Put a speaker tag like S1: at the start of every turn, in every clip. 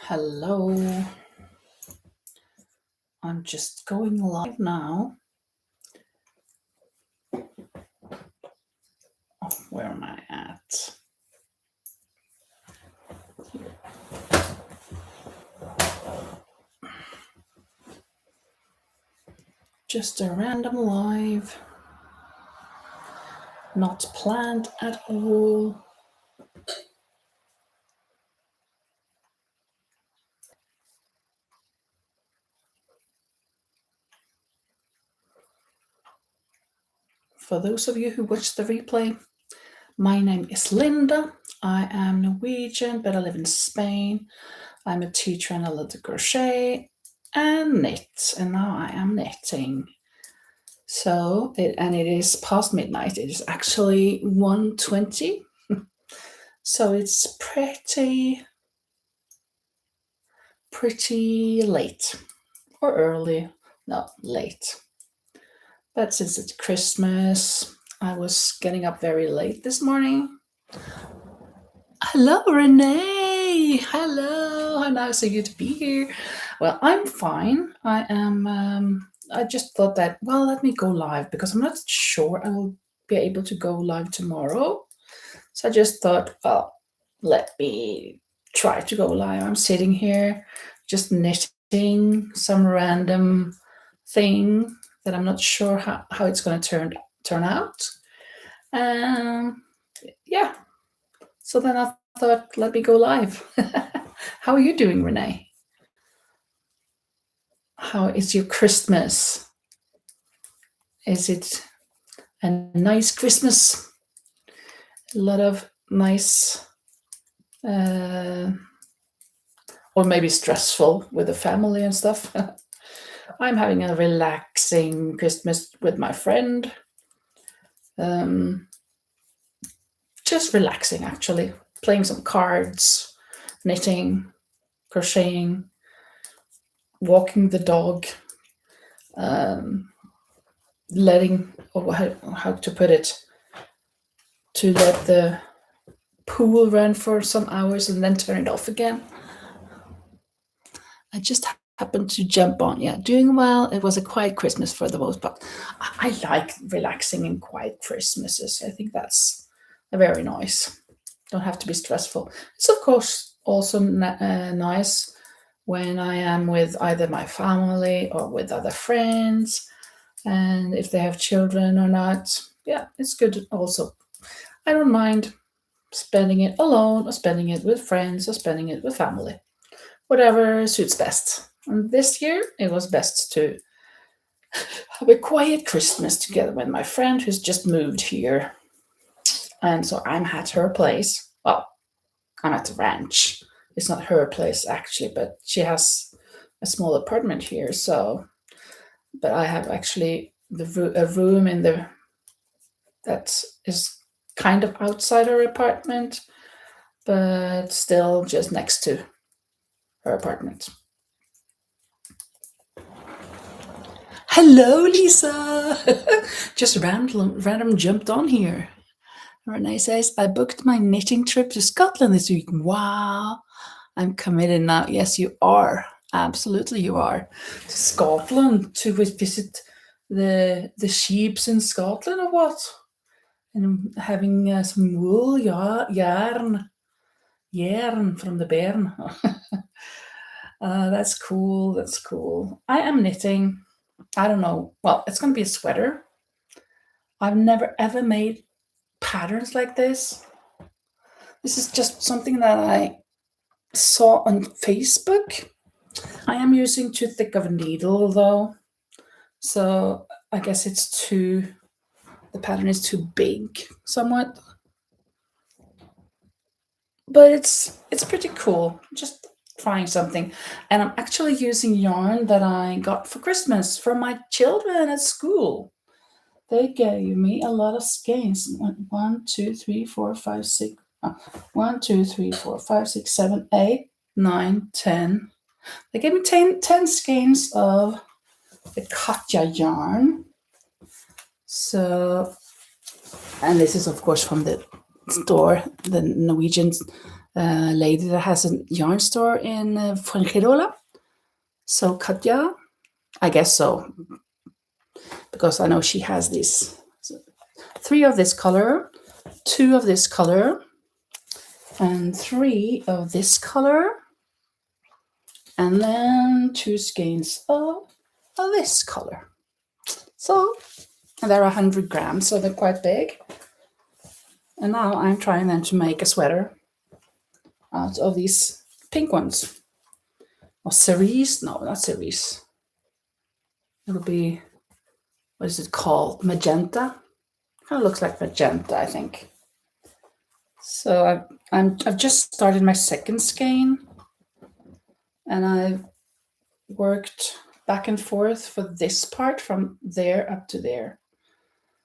S1: Hello, I'm just going live now. Oh, where am I at? Just a random live, not planned at all. For those of you who watch the replay, my name is Linda. I am Norwegian, but I live in Spain. I'm a teacher and I love to crochet and knit, and now I am knitting. So, it is past midnight. It is actually 1:20. So it's pretty late or early. No, late. But since it's Christmas, I was getting up very late this morning. Hello, Renee. Hello. How nice of you to be here. Well, I'm fine. I am. I just thought that, well, let me go live because I'm not sure I will be able to go live tomorrow. So I just thought, well, let me try to go live. I'm sitting here just knitting some random thing that I'm not sure how it's going to turn out. Yeah. So then I thought, let me go live. How are you doing, Renee? How is your Christmas? Is it a nice Christmas? A lot of nice, or maybe stressful with the family and stuff. I'm having a relaxing Christmas with my friend. Just relaxing, actually. Playing some cards, knitting, crocheting, walking the dog, letting, or how to put it, to let the pool run for some hours and then turn it off again. I just happened to jump on. Yeah, doing well. It was a quiet Christmas for the most part. I like relaxing in quiet Christmases. I think that's very nice. Don't have to be stressful. It's of course also nice when I am with either my family or with other friends, and if they have children or not. Yeah, it's good also. I don't mind spending it alone or spending it with friends or spending it with family. Whatever suits best. And this year it was best to have a quiet Christmas together with my friend who's just moved here. And so I'm at her place. Well, I'm at the ranch. It's not her place actually, but she has a small apartment here. So, but I have actually a room in the that is kind of outside her apartment, but still just next to her apartment. Hello, Lisa. Just random jumped on here. Renee says, I booked my knitting trip to Scotland this week. Wow. I'm committed now. Yes, you are. Absolutely, you are. To Scotland to visit the sheeps in Scotland or what? And having some wool, yarn from the bairn. That's cool. That's cool. I am knitting. I don't know. Well, it's going to be a sweater. I've never ever made patterns like this. This is just something that I saw on Facebook. I am using too thick of a needle though. So I guess the pattern is too big somewhat. But it's pretty cool. Just trying something. And I'm actually using yarn that I got for Christmas from my children at school. They gave me a lot of skeins. 1, 2, 3, 4, 5, 6. 1, 2, 3, 4, 5, 6, 7, 8, 9, 10. They gave me 10 skeins of the Katja yarn. So, and this is of course from the store, the Norwegian lady that has a yarn store in Fuengirola. So Katja, I guess so, because I know she has these 3 of this color, 2 of this color, and 3 of this color, and then 2 skeins of this color. So, and they're 100 grams, so they're quite big. And now I'm trying then to make a sweater out of these pink ones. Or cerise? No, not cerise. It'll be, what is it called? Magenta? Kind of looks like magenta, I think. So I've just started my second skein, and I've worked back and forth for this part from there up to there.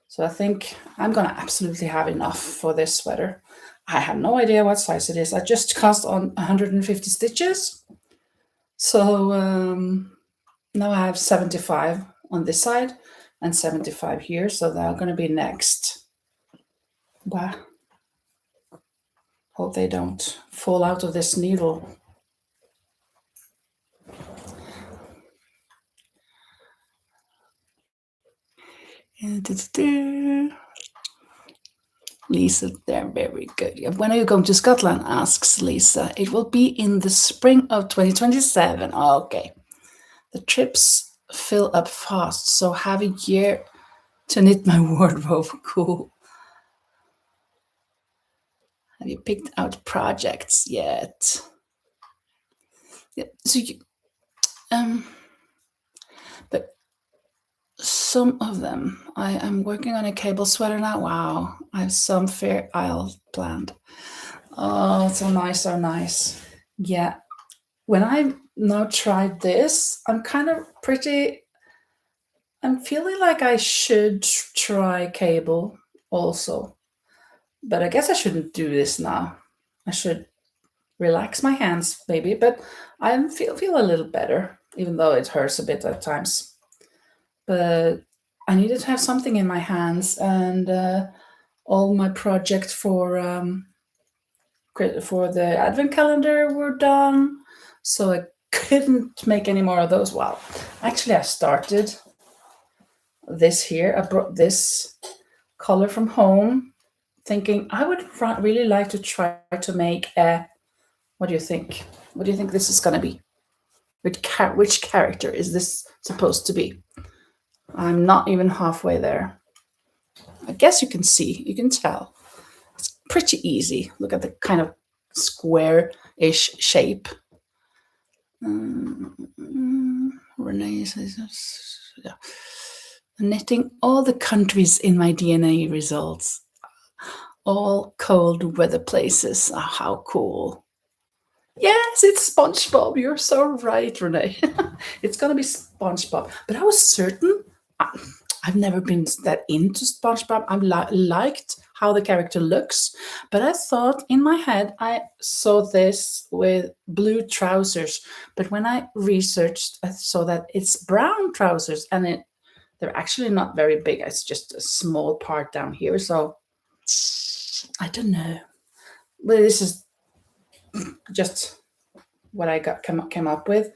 S1: So I think I'm gonna absolutely have enough for this sweater. I have no idea what size it is. I just cast on 150 stitches. So now I have 75 on this side and 75 here. So they're gonna be next. Wow. Hope they don't fall out of this needle. Lisa, they're very good. When are you going to Scotland? Asks Lisa. It will be in the spring of 2027. Okay. The trips fill up fast, so have a year to knit my wardrobe. Cool. Have you picked out projects yet? Yeah, so you, but some of them, I'm working on a cable sweater now. Wow, I have some Fair Isle planned. Oh, so nice, so nice. Yeah, when I now tried this, I'm feeling like I should try cable also, but I guess I shouldn't do this now. I should relax my hands maybe, but I feel a little better, even though it hurts a bit at times. But I needed to have something in my hands, and all my projects for the advent calendar were done, so I couldn't make any more of those. Well, actually, I started this here. I brought this color from home, thinking I would really like to try to make a. What do you think? What do you think this is going to be? Which character is this supposed to be? I'm not even halfway there. I guess you can see, you can tell. It's pretty easy. Look at the kind of square-ish shape. Renee says, yeah. Knitting all the countries in my DNA results. All cold weather places. Oh, how cool. Yes, it's SpongeBob. You're so right, Renee. It's going to be SpongeBob. But I was certain. I've never been that into SpongeBob. I liked how the character looks, but I thought in my head I saw this with blue trousers. But when I researched, I saw that it's brown trousers, and they're actually not very big. It's just a small part down here. So I don't know. But this is just what I came up with.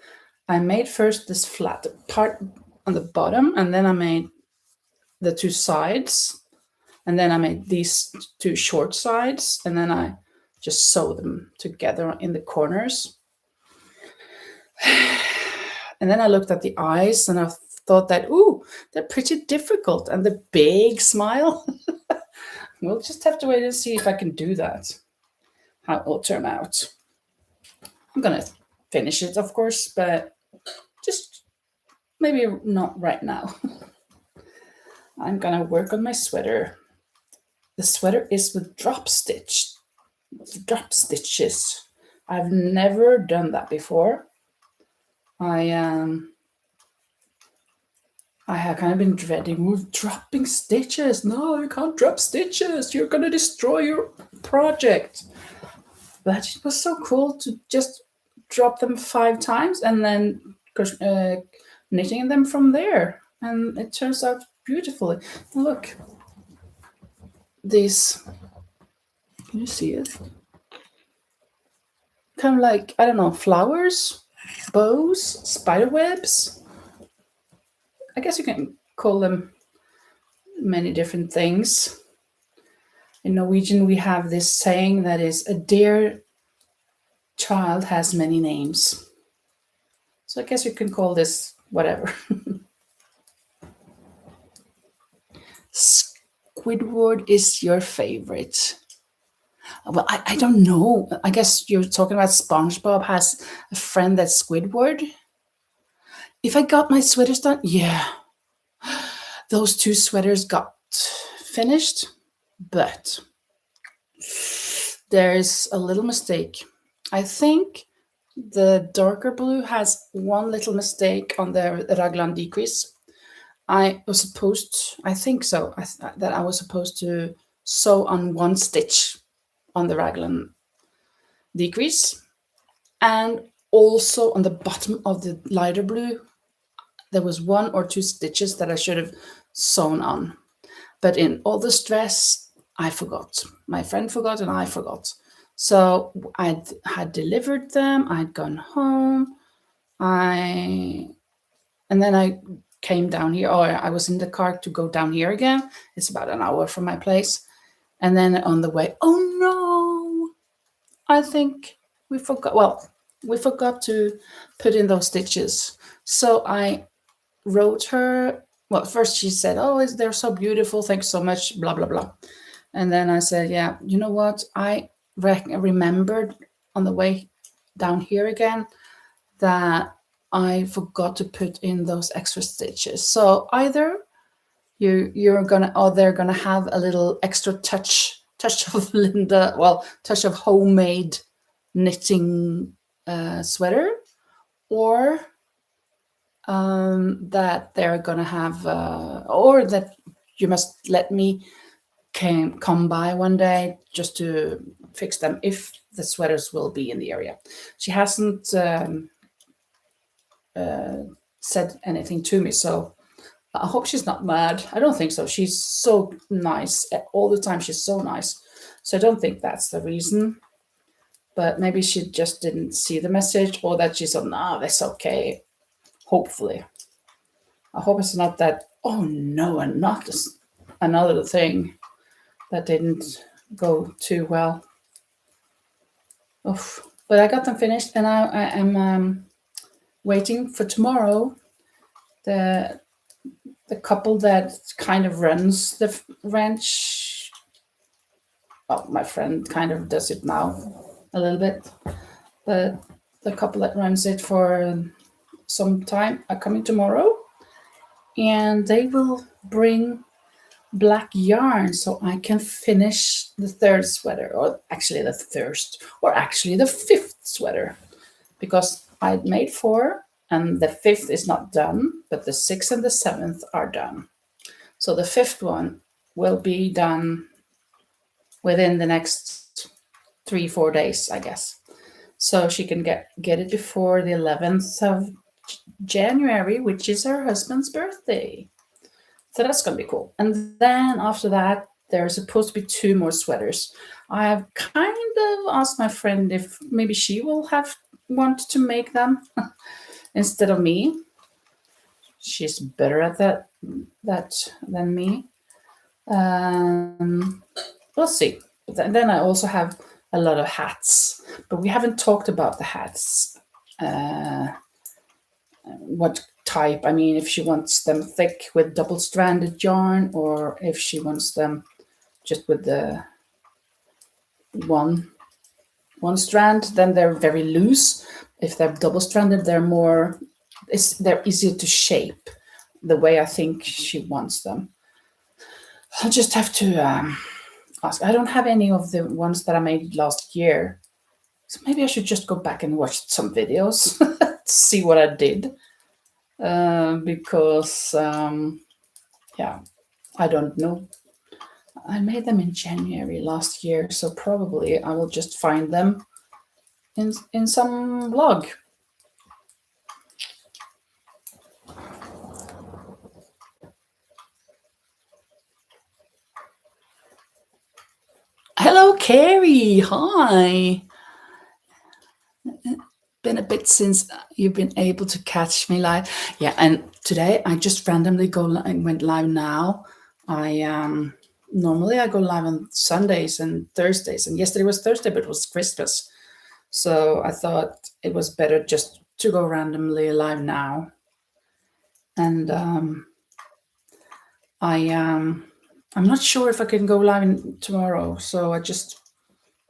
S1: I made first this flat part on the bottom, and then I made the 2 sides, and then I made these 2 short sides, and then I just sewed them together in the corners. And then I looked at the eyes, and I thought that, ooh, they're pretty difficult, and the big smile. We'll just have to wait and see if I can do that, how it will turn out. I'm gonna finish it, of course, but just maybe not right now. I'm gonna work on my sweater. The sweater is with drop stitches. I've never done that before. I have kind of been dreading dropping stitches. No, you can't drop stitches. You're gonna destroy your project. But it was so cool to just drop them 5 times and then knitting them from there. And it turns out beautifully. Look, these, can you see it? kind of like, I don't know, flowers, bows, spider webs. I guess you can call them many different things. In Norwegian, we have this saying that is, a dear child has many names. So I guess you can call this whatever. Squidward is your favorite. Well, I don't know. I guess you're talking about SpongeBob has a friend that's Squidward. If I got my sweaters done, yeah, those two sweaters got finished, but there's a little mistake. I think the darker blue has one little mistake on the raglan decrease. I think so, that I was supposed to sew on one stitch on the raglan decrease, and also on the bottom of the lighter blue, there was one or two stitches that I should have sewn on. But in all the stress, I forgot. My friend forgot, and I forgot. So I had delivered them. I'd gone home. And then I came down here, or I was in the car to go down here again. It's about an hour from my place. And then on the way, oh no, I think we forgot. Well, we forgot to put in those stitches. So I wrote her. Well, first she said, "Oh, they're so beautiful. Thanks so much." Blah blah blah. And then I said, "Yeah, you know what? I remembered on the way down here again that I forgot to put in those extra stitches. So either you're gonna, or they're gonna have a little extra touch of Linda, well, touch of homemade knitting sweater, or that they're gonna have, or that you must let me come by one day just to fix them if the sweaters will be in the area." She hasn't said anything to me, so I hope she's not mad. I don't think so. She's so nice all the time. She's so nice. So I don't think that's the reason. But maybe she just didn't see the message, or that she said, "Nah, that's okay." Hopefully. I hope it's not that, oh no, and not this, another thing that didn't go too well. Oof. But I got them finished, and I am waiting for tomorrow. The couple that kind of runs the ranch. Well, my friend kind of does it now a little bit, but the couple that runs it for some time are coming tomorrow, and they will bring black yarn so I can finish the third sweater, or actually the first, or actually the fifth sweater, because I made four and the fifth is not done, but the sixth and the seventh are done. So the fifth one will be done within the next 3-4 days, I guess. So she can get it before the 11th of January, which is her husband's birthday. So that's going to be cool. And then after that, there's supposed to be 2 more sweaters. I have kind of asked my friend if maybe she will want to make them instead of me. She's better at that than me. We'll see. But then I also have a lot of hats, but we haven't talked about the hats. What type? I mean, if she wants them thick with double-stranded yarn, or if she wants them just with the one strand, then they're very loose. If they're double-stranded, they're easier to shape the way I think she wants them. I'll just have to ask. I don't have any of the ones that I made last year, so maybe I should just go back and watch some videos to see what I did. Because yeah, I don't know. I made them in January last year, so probably I will just find them in some blog. Hello, Carrie. Hi. been a bit since you've been able to catch me live. Yeah, and today I just randomly went live now. I normally I go live on Sundays and Thursdays, and yesterday was Thursday, but it was Christmas, so I thought it was better just to go randomly live now. And I'm not sure if I can go live tomorrow, so I just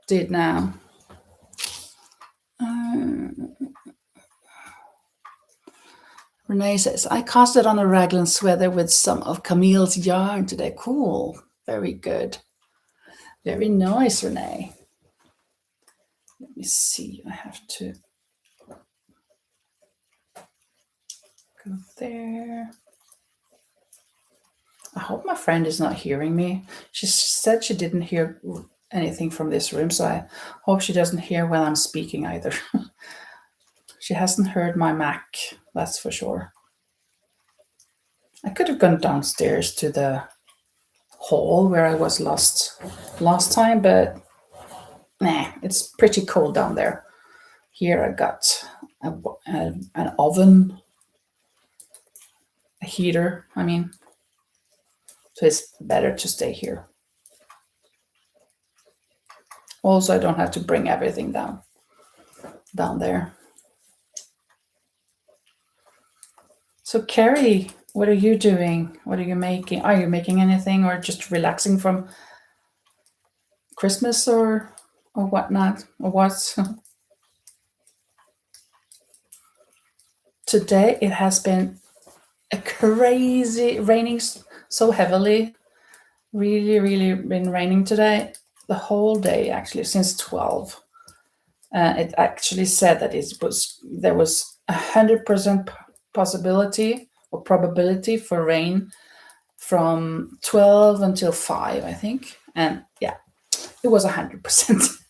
S1: did now. Renee says, I casted on a raglan sweater with some of Camille's yarn today. Cool. Very good. Very nice, Renee. Let me see. I have to go there. I hope my friend is not hearing me. She said she didn't hear anything from this room, so I hope she doesn't hear when I'm speaking either. She hasn't heard my Mac, that's for sure. I could have gone downstairs to the hall where I was last time, but nah, it's pretty cold down there. Here I got an oven, a heater, I mean, so it's better to stay here. Also, I don't have to bring everything down there. So, Carrie, what are you doing? What are you making? Are you making anything or just relaxing from Christmas or whatnot? Or what? Today it has been a crazy raining so heavily. Really, really been raining today. The whole day, actually, since 12. It actually said that there was 100% possibility or probability for rain from 12 until 5, I think. And yeah, it was 100%.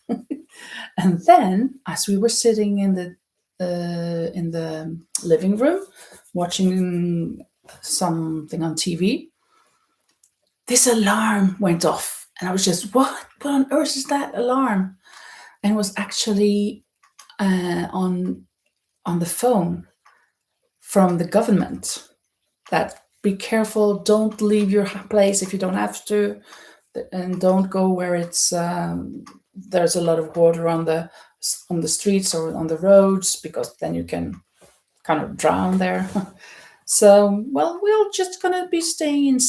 S1: And then, as we were sitting in the living room watching something on TV, this alarm went off, and I was just, what on earth is that alarm? And it was actually on the phone from the government that be careful, don't leave your place if you don't have to, and don't go where it's there's a lot of water on the streets or on the roads, because then you can kind of drown there. So, well, we're just gonna be staying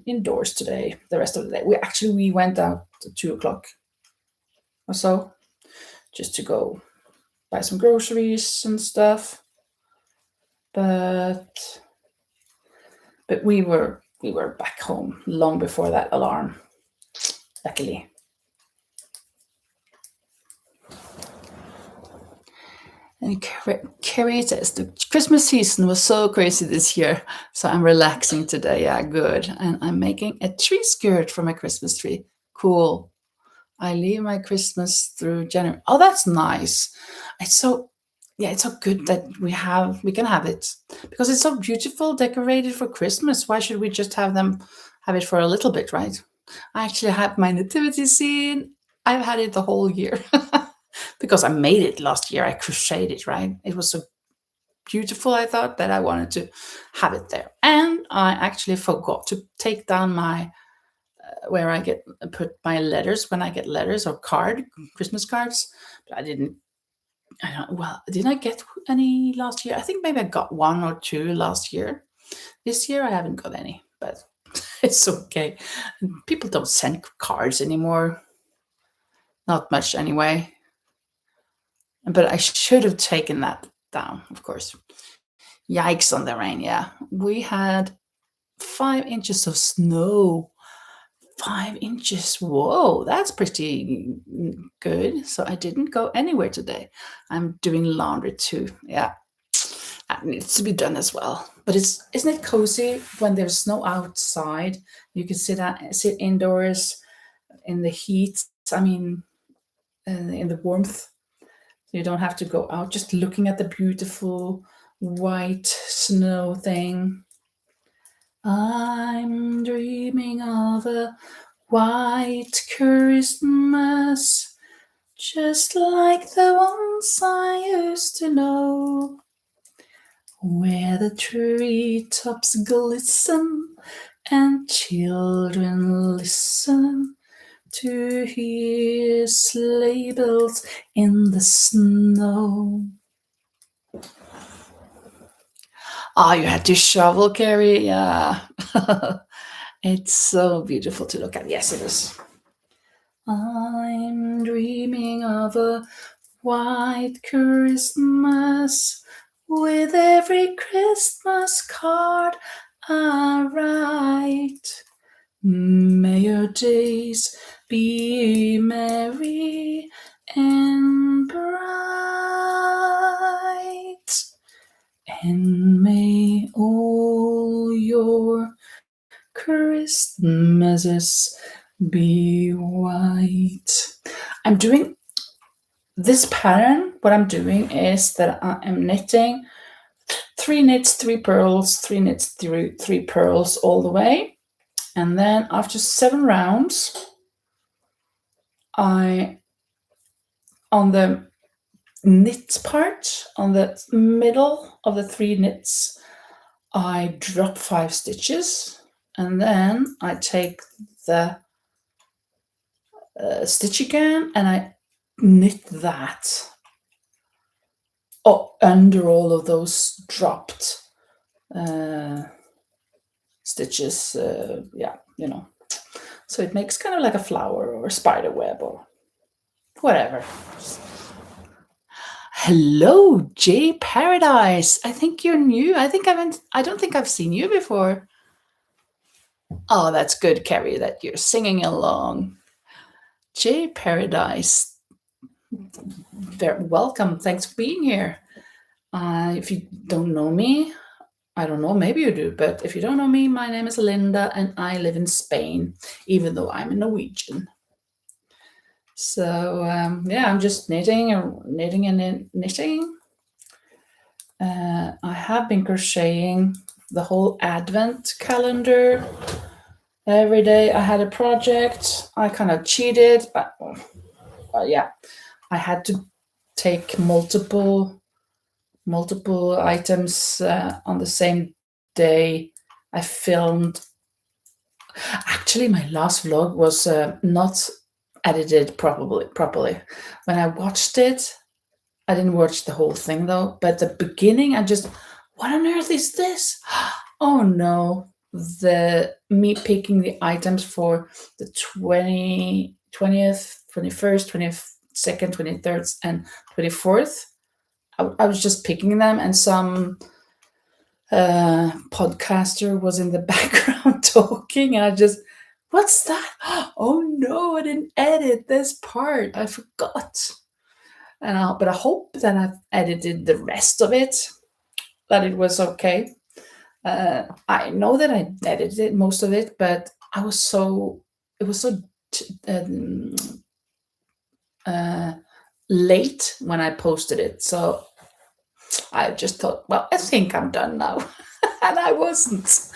S1: indoors today, the rest of the day. We went out at 2 o'clock or so, just to go buy some groceries and stuff. But we were back home long before that alarm, luckily. And Carrie says the Christmas season was so crazy this year, so I'm relaxing today. Yeah, good. And I'm making a tree skirt for my Christmas tree. Cool. I leave my Christmas through January. Oh, that's nice. It's so it's so good that we can have it, because it's so beautiful, decorated for Christmas. Why should we just have it for a little bit, right? I actually have my nativity scene. I've had it the whole year. Because I made it last year. I crocheted it, right? It was so beautiful, I thought, that I wanted to have it there. And I actually forgot to take down my where I put my letters when I get letters or Christmas cards. But I don't, well, did I get any last year? I think maybe I got one or two last year. This year I haven't got any, but it's okay. People don't send cards anymore. Not much anyway. But I should have taken that down, of course. Yikes on the rain, yeah. We had 5 inches of snow. 5 inches. Whoa, that's pretty good. So I didn't go anywhere today. I'm doing laundry too. Yeah. That needs to be done as well. But isn't it cozy when there's snow outside? You can sit indoors in the heat. I mean, in the warmth. You don't have to go out, just looking at the beautiful white snow thing. I'm dreaming of a white Christmas. just like the ones I used to know, where the treetops glisten and children listen to hear sleigh bells in the snow. Ah, you had to shovel, Carrie. Yeah. It's so beautiful to look at. Yes, it is. I'm dreaming of a white Christmas with every Christmas card I write. May your days be merry and bright, and may all your Christmases be white. I'm doing this pattern. What I'm doing is that I am knitting three knits, three pearls, three knits, three pearls all the way. And then after 7 rounds, I, on the knit part, on the middle of the three knits, I drop 5 stitches, and then I take the stitch again and I knit that under all of those dropped stitches. Yeah, so it makes kind of like a flower or a spider web or whatever. Hello, Jay Paradise. I think you're new. I don't think I've seen you before. Oh, that's good, Carrie, that you're singing along. Jay Paradise, very welcome. Thanks for being here. If you don't know me, I don't know, maybe you do, but if you don't know me, my name is Linda and I live in Spain, even though I'm a Norwegian. So, yeah, I'm just knitting and knitting. I have been crocheting the whole advent calendar. Every day I had a project. I kind of cheated. Yeah, I had to take multiple items on the same day. I filmed. Actually, my last vlog was not edited properly. When I watched it, I didn't watch the whole thing though, but the beginning, what on earth is this? Oh no, me picking the items for the 20th, 21st, 22nd, 23rd, and 24th. I was just picking them, and some podcaster was in the background talking, and what's that? Oh no, I didn't edit this part. I forgot. But I hope that I've edited the rest of it, that it was okay. I know that I edited most of it, but it was so um, late when I posted it. So I just thought, well, I think I'm done now. And I wasn't.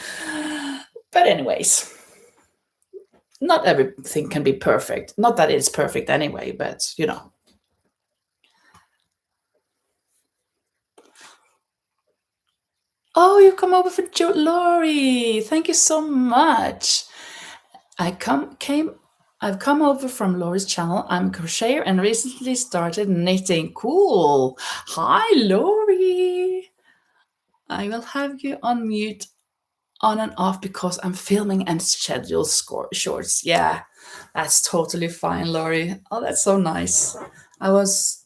S1: But anyways, not everything can be perfect. Not that it's perfect anyway, but Oh, you come over for Lori. Thank you so much. I've come over from Lori's channel. I'm a crocheter and recently started knitting. Cool. Hi, Lori. I will have you on mute on and off because I'm filming and schedule shorts. Yeah, that's totally fine, Lori. Oh, that's so nice. I was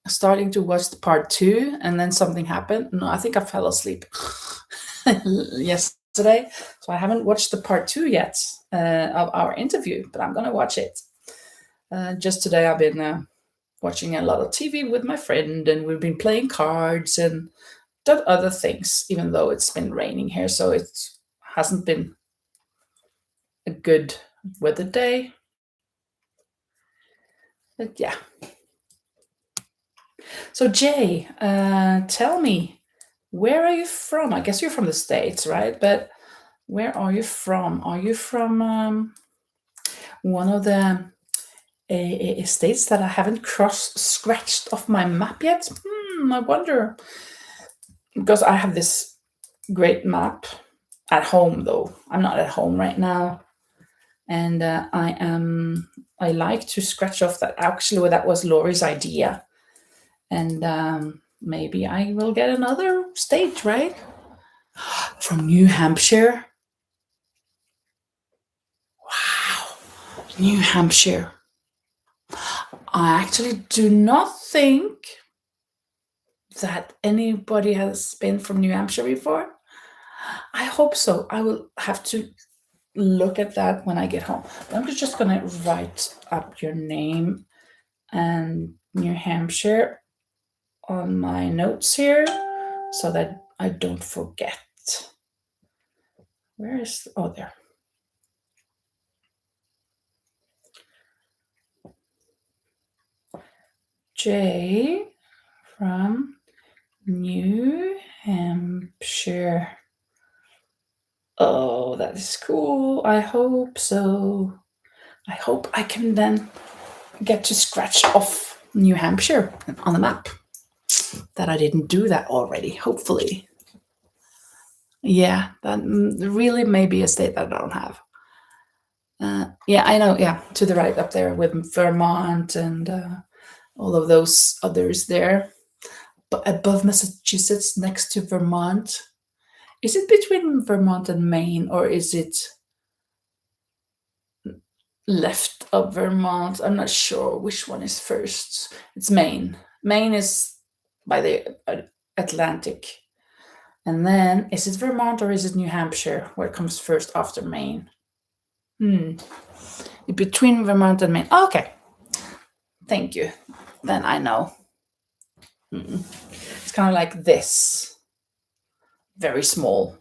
S1: starting to watch the part 2, and then something happened. No, I think I fell asleep yesterday, so I haven't watched the part 2 yet of our interview, but I'm gonna watch it. Just today, I've been watching a lot of TV with my friend, and we've been playing cards and done other things, even though it's been raining here, so it hasn't been a good weather day. But yeah. So Jay, tell me, where are you from? I guess you're from the States, right? But where are you from? Are you from one of the states that I haven't scratched off my map yet. I wonder, because I have this great map at home, though I'm not at home right now, and I like to scratch off that. Actually, well, that was Laurie's idea, and maybe I will get another state, right, from New Hampshire. Wow, New Hampshire. I actually do not think that anybody has been from New Hampshire before. I hope so. I will have to look at that when I get home. I'm just going to write up your name and New Hampshire on my notes here so that I don't forget. Where is, oh, there. J from New Hampshire. Oh, that is cool. I hope so. I hope I can then get to scratch off New Hampshire on the map. That I didn't do that already, hopefully. Yeah, that really may be a state that I don't have. Yeah, I know. Yeah, to the right up there with Vermont and all of those others there. But above Massachusetts, next to Vermont. Is it between Vermont and Maine, or is it left of Vermont? I'm not sure which one is first. It's Maine. Maine is by the Atlantic. And then, is it Vermont or is it New Hampshire where it comes first after Maine? Between Vermont and Maine. Oh, okay. Thank you. Then I know. It's kind of like this. Very small.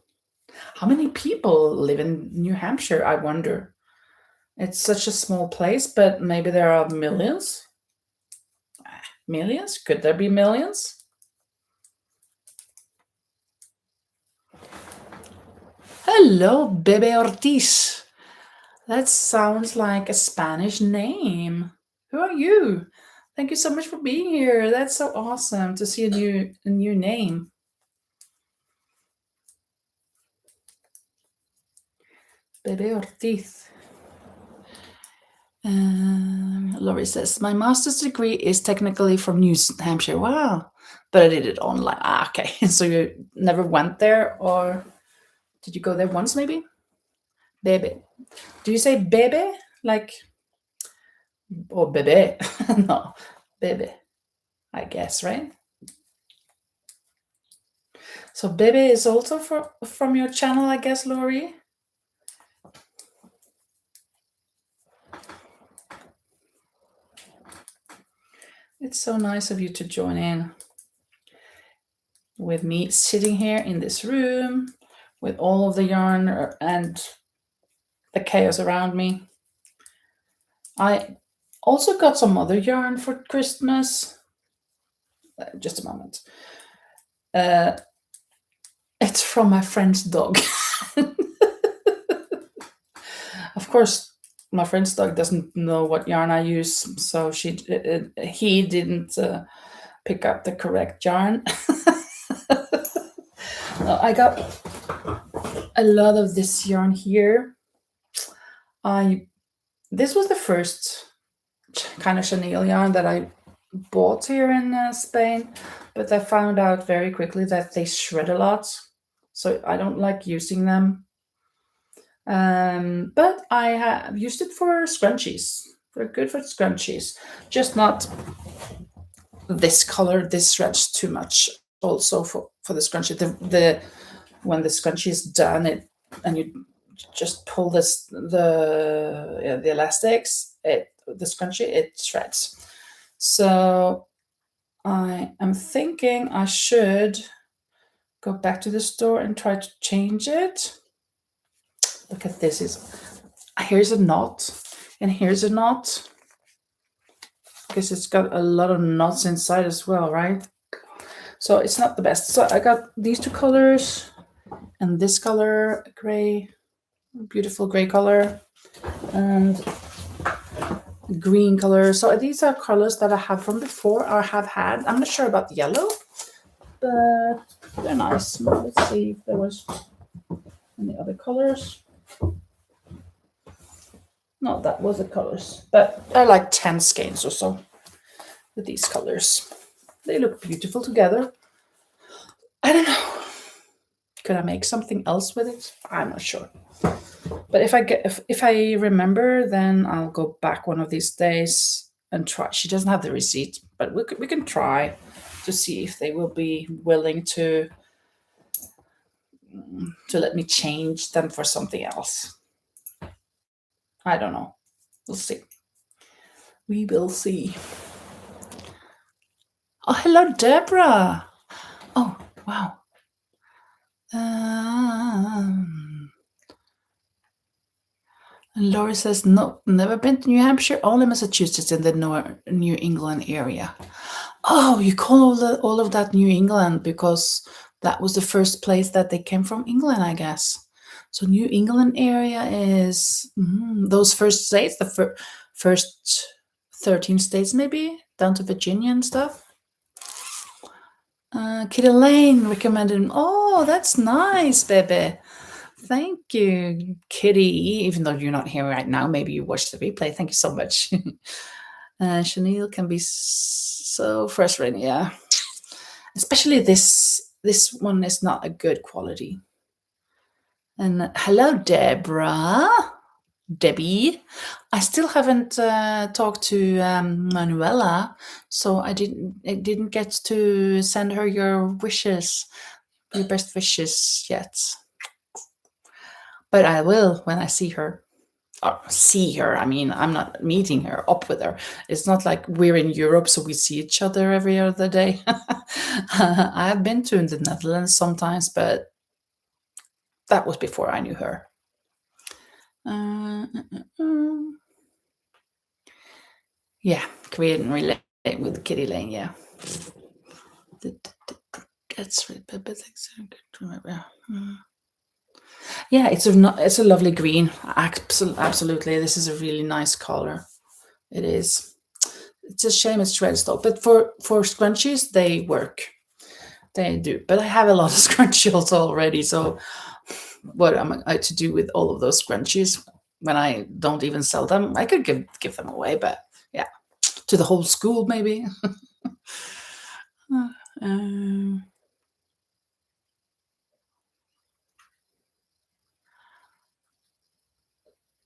S1: How many people live in New Hampshire, I wonder? It's such a small place, but maybe there are millions? Millions? Could there be millions? Hello, Bebe Ortiz. That sounds like a Spanish name. Who are you? Thank you so much for being here. That's so awesome to see a new name. Bebe Ortiz. Laurie says, my master's degree is technically from New Hampshire. Wow. But I did it online. Okay. So you never went there, or did you go there once maybe? Bebe. Do you say bebe? Like, or bebe? No, bebe, I guess, right? So bebe is also from your channel, I guess, Laurie? It's so nice of you to join in with me sitting here in this room with all of the yarn and the chaos around me. I also got some other yarn for Christmas. Just a moment. It's from my friend's dog. Of course, my friend's dog doesn't know what yarn I use, so he didn't pick up the correct yarn. I got a lot of this yarn here. This was the first kind of chenille yarn that I bought here in Spain, but I found out very quickly that they shred a lot, so I don't like using them. But I have used it for scrunchies. They're good for scrunchies, just not this color. This shreds too much. Also for the scrunchie, when the scrunchie is done, and you just pull the elastics, the scrunchie, it shreds. So I am thinking I should go back to the store and try to change it. Look at this. Here's a knot, and here's a knot, because it's got a lot of knots inside as well, right? So it's not the best. So I got these two colors and this color, gray, beautiful gray color, and green color. So these are colors that I have from before or have had. I'm not sure about the yellow, but they're nice. Let's see if there was any other colors. No, that was the colors. But I like 10 skeins or so with these colors. They look beautiful together. I don't know. Could I make something else with it? I'm not sure. But if I remember, then I'll go back one of these days and try. She doesn't have the receipt, but we can try to see if they will be willing to let me change them for something else. I don't know. We'll see. We will see. Oh, hello, Deborah. Oh, wow. And Laura says, no, never been to New Hampshire, only Massachusetts in the New England area. Oh, you call all of that New England because that was the first place that they came from, England, I guess. So New England area is those first states, the first 13 states maybe, down to Virginia and stuff. Kitty Lane recommended, oh, that's nice, baby. Thank you, Kitty. Even though you're not here right now, maybe you watched the replay. Thank you so much. Chenille can be so frustrating, yeah. Especially this one is not a good quality. And hello, Deborah. Debbie. I still haven't talked to Manuela, so I didn't get to send her your wishes, your best wishes yet. But I will when I see her. Or see her. I mean, I'm not meeting her up with her. It's not like we're in Europe, so we see each other every other day. I've been to the Netherlands sometimes, but that was before I knew her. Yeah, we didn't relate with Kitty Lane. Yeah, that's right. Yeah, it's a lovely green. Absolutely, this is a really nice color. It is. It's a shame it's shredded though, but for scrunchies they work. They do. But I have a lot of scrunchies already, so what am I to do with all of those scrunchies when I don't even sell them? I could give them away, but yeah, to the whole school maybe.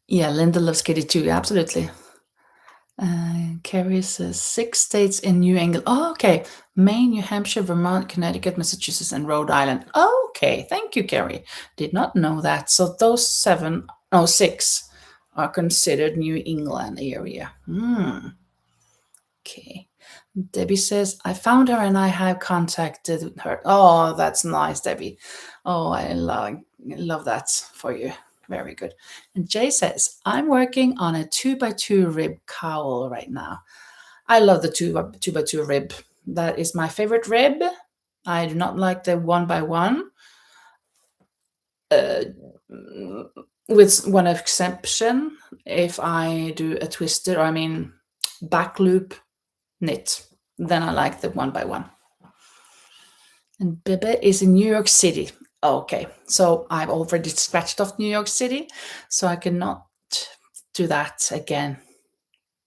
S1: Yeah, Linda loves Kitty too. Absolutely. Carrie says 6 states in New England. Oh, okay. Maine, New Hampshire, Vermont, Connecticut, Massachusetts, and Rhode Island. Okay. Thank you, Carrie. Did not know that. So those 6 are considered New England area. Okay. Debbie says, I found her and I have contacted her. Oh, that's nice, Debbie. Oh, I love that for you. Very good. And Jay says, I'm working on a 2x2 rib cowl right now. I love the 2x2 rib. That is my favorite rib. I do not like the 1x1. With one exception, if I do a twisted, or I mean back loop knit, then I like the 1x1. And Bebe is in New York City. Okay, so I've already scratched off New York City, so I cannot do that again.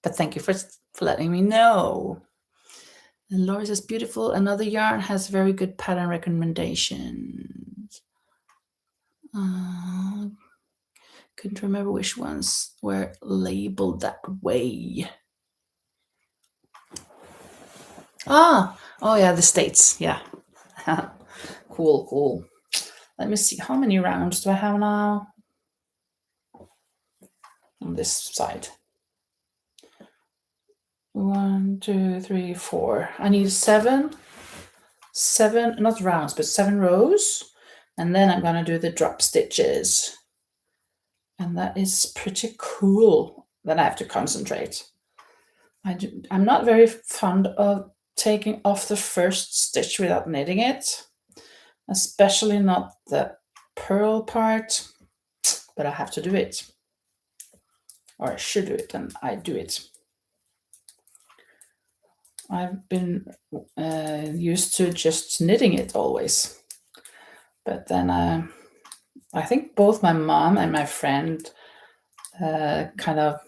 S1: But thank you for letting me know. And Laura says, beautiful. Another yarn has very good pattern recommendations. Couldn't remember which ones were labeled that way. Oh yeah, the States. Yeah. Cool. Let me see. How many rounds do I have now? On this side. 1, 2, 3, 4. I need 7, not rounds, but 7 rows. And then I'm going to do the drop stitches. And that is pretty cool. Then I have to concentrate. I'm not very fond of taking off the first stitch without knitting it, especially not the purl part, but I have to do it. Or I should do it, and I do it. I've been used to just knitting it always. But then I think both my mom and my friend kind of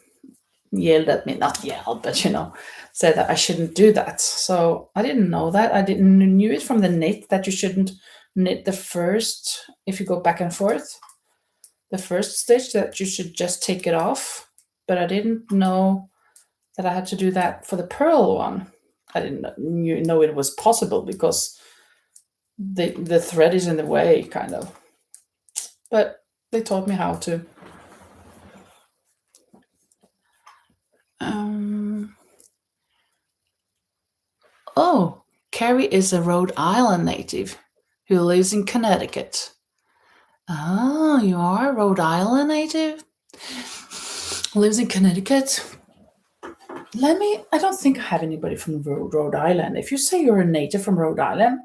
S1: yelled at me, not yelled, but said that I shouldn't do that. So I didn't know that. I didn't knew it from the knit that you shouldn't knit the first, if you go back and forth, the first stitch, that you should just take it off. But I didn't know that I had to do that for the pearl one. I didn't know it was possible because the thread is in the way, kind of. But they taught me how to. Um, oh, Carrie is a Rhode Island native who lives in Connecticut. Oh, you are a Rhode Island native? Lives in Connecticut? I don't think I have anybody from Rhode Island. If you say you're a native from Rhode Island,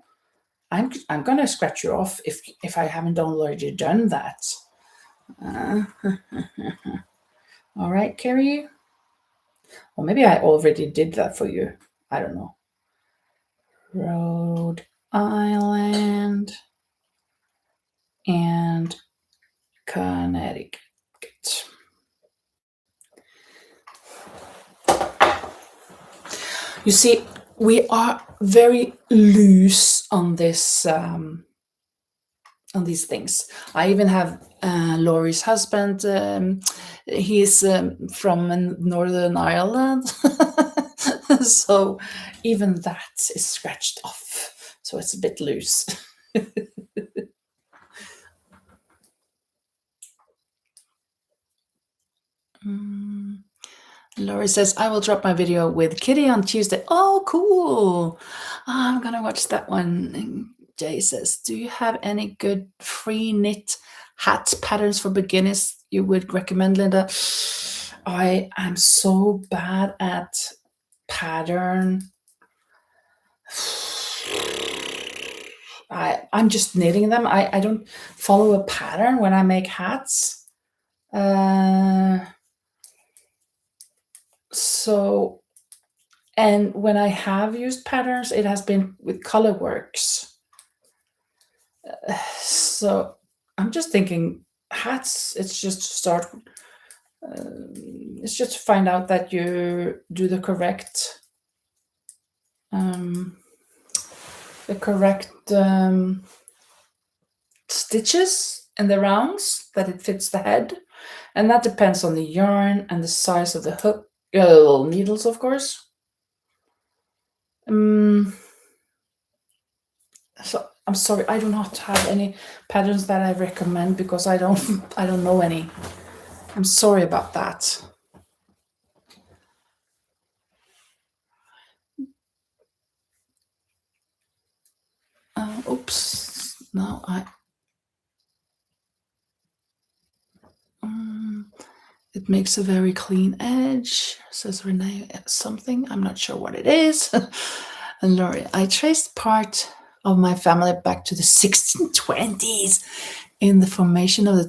S1: I'm gonna scratch you off if I haven't already done that. Uh, all right, Carrie. Or maybe I already did that for you. I don't know. Rhode Island and Connecticut. You see, we are very loose on this on these things. I even have Laurie's husband. He's from Northern Ireland, so even that is scratched off. So it's a bit loose. Laurie says, I will drop my video with Kitty on Tuesday. Oh, cool. I'm going to watch that one. And Jay says, do you have any good free knit hat patterns for beginners you would recommend, Linda? I am so bad at pattern. I'm just knitting them. I don't follow a pattern when I make hats. So, and when I have used patterns, it has been with Colorworks. So I'm just thinking hats. It's just to start. It's just to find out that you do um, the correct stitches and the rounds, that it fits the head, and that depends on the yarn and the size of the hook needles, of course. So I'm sorry, I do not have any patterns that I recommend because I don't I don't know any. I'm sorry about that. Oops. No, it makes a very clean edge, says Renee something. I'm not sure what it is. And Laurie, I traced part of my family back to the 1620s in the formation of the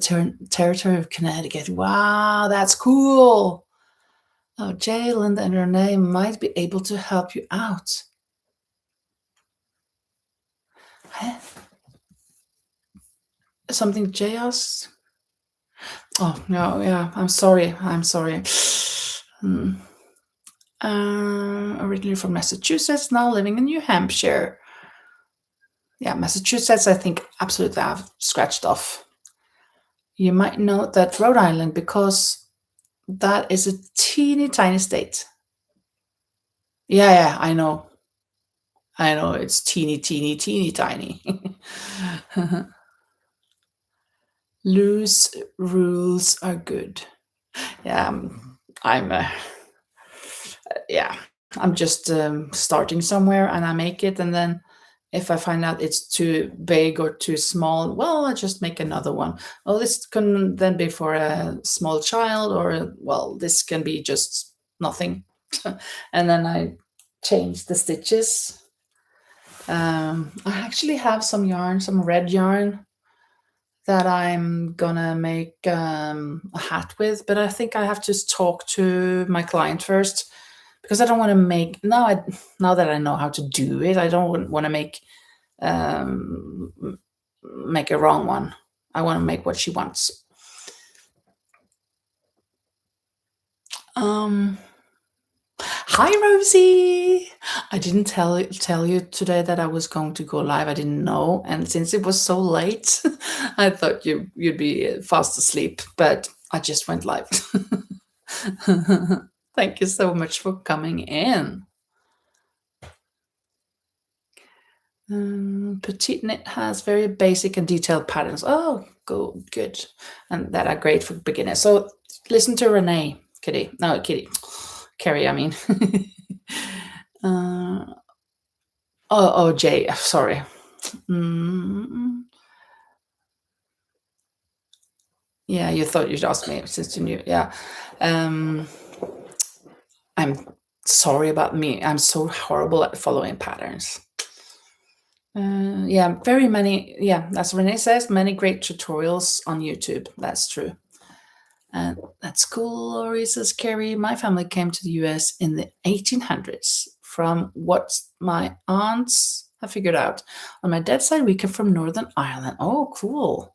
S1: territory of Connecticut. Wow, that's cool. Oh, Jay, Linda, and Renee might be able to help you out. Huh? Something Jay asked? Oh, no, yeah, I'm sorry. Originally from Massachusetts, now living in New Hampshire. Yeah, Massachusetts, I think absolutely I've scratched off. You might know that Rhode Island, because that is a teeny tiny state. Yeah, I know. It's teeny, teeny, teeny tiny. Loose rules are good. Yeah, yeah, I'm just starting somewhere and I make it, and then if I find out it's too big or too small, well, I just make another one. Oh, this can then be for a small child, or well, this can be just nothing. And then I change the stitches. I actually have some red yarn that I'm gonna make a hat with, but I think I have to talk to my client first because I don't want to make now that I know how to do it. I don't want to um, make a wrong one. I want to make what she wants. Um, Hi, Rosie. I didn't tell you today that I was going to go live. I didn't know, and since it was so late, I thought you'd be fast asleep. But I just went live. Thank you so much for coming in. Petite knit has very basic and detailed patterns. Oh, good, and that are great for beginners. So listen to Renee, Kitty. No, Kitty, Carrie. I mean. Oh, Jay. Sorry. Mm, yeah, you thought you'd ask me since you knew. Yeah. Um, I'm sorry about me. I'm so horrible at following patterns. Yeah, very many. Yeah, as Renee says, many great tutorials on YouTube. That's true. And that's cool. Laurie says, Carrie, my family came to the US in the 1800s from what my aunts have figured out. On my dad's side, we came from Northern Ireland. Oh, cool.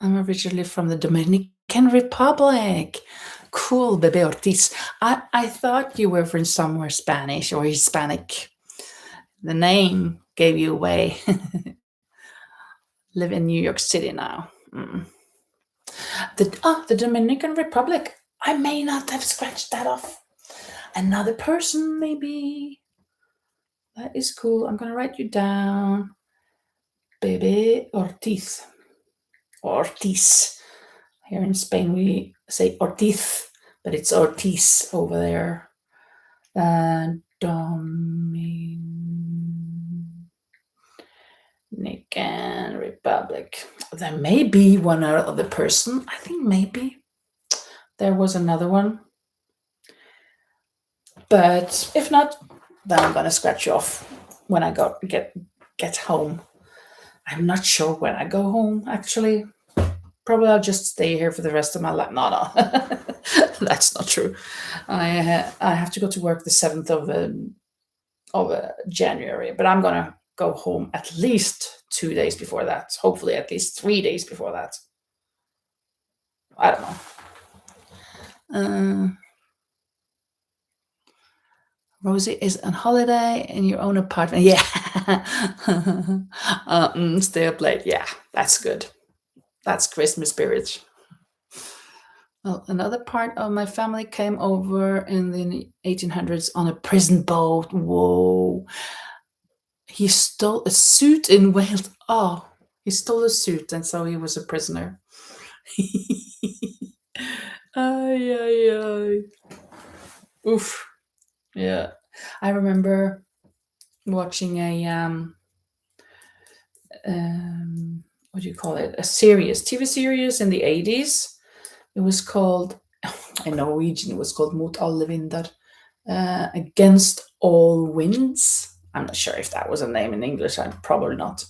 S1: I'm originally from the Dominican Republic. Cool, Bebe Ortiz. I thought you were from somewhere Spanish or Hispanic. The name gave you away. Live in New York City now. The Dominican Republic. I may not have scratched that off. Another person, maybe. That is cool. I'm gonna write you down. Bebe Ortiz. Ortiz. Here in Spain, we say Ortiz, but it's Ortiz over there. Dominican Republic. There may be one other person. I think maybe there was another one. But if not, then I'm gonna scratch you off when I get home. I'm not sure when I go home, actually. Probably I'll just stay here for the rest of my life. No, that's not true. I have to go to work the 7th of January, but I'm gonna go home at least 2 days before that. Hopefully, at least 3 days before that. I don't know. Rosie is on holiday in your own apartment. Yeah, stay up late. Yeah, that's good. That's Christmas spirit. Well, another part of my family came over in the 1800s on a prison boat. Whoa. He stole a suit in Wales. Oh, he stole a suit, and so he was a prisoner. Ay, ay, ay. Oof. Yeah. I remember watching what do you call it? A series, TV series in the 80s. It was called, in Norwegian, it was called Mot alle vinder, Against All Winds. I'm not sure if that was a name in English. I'm probably not.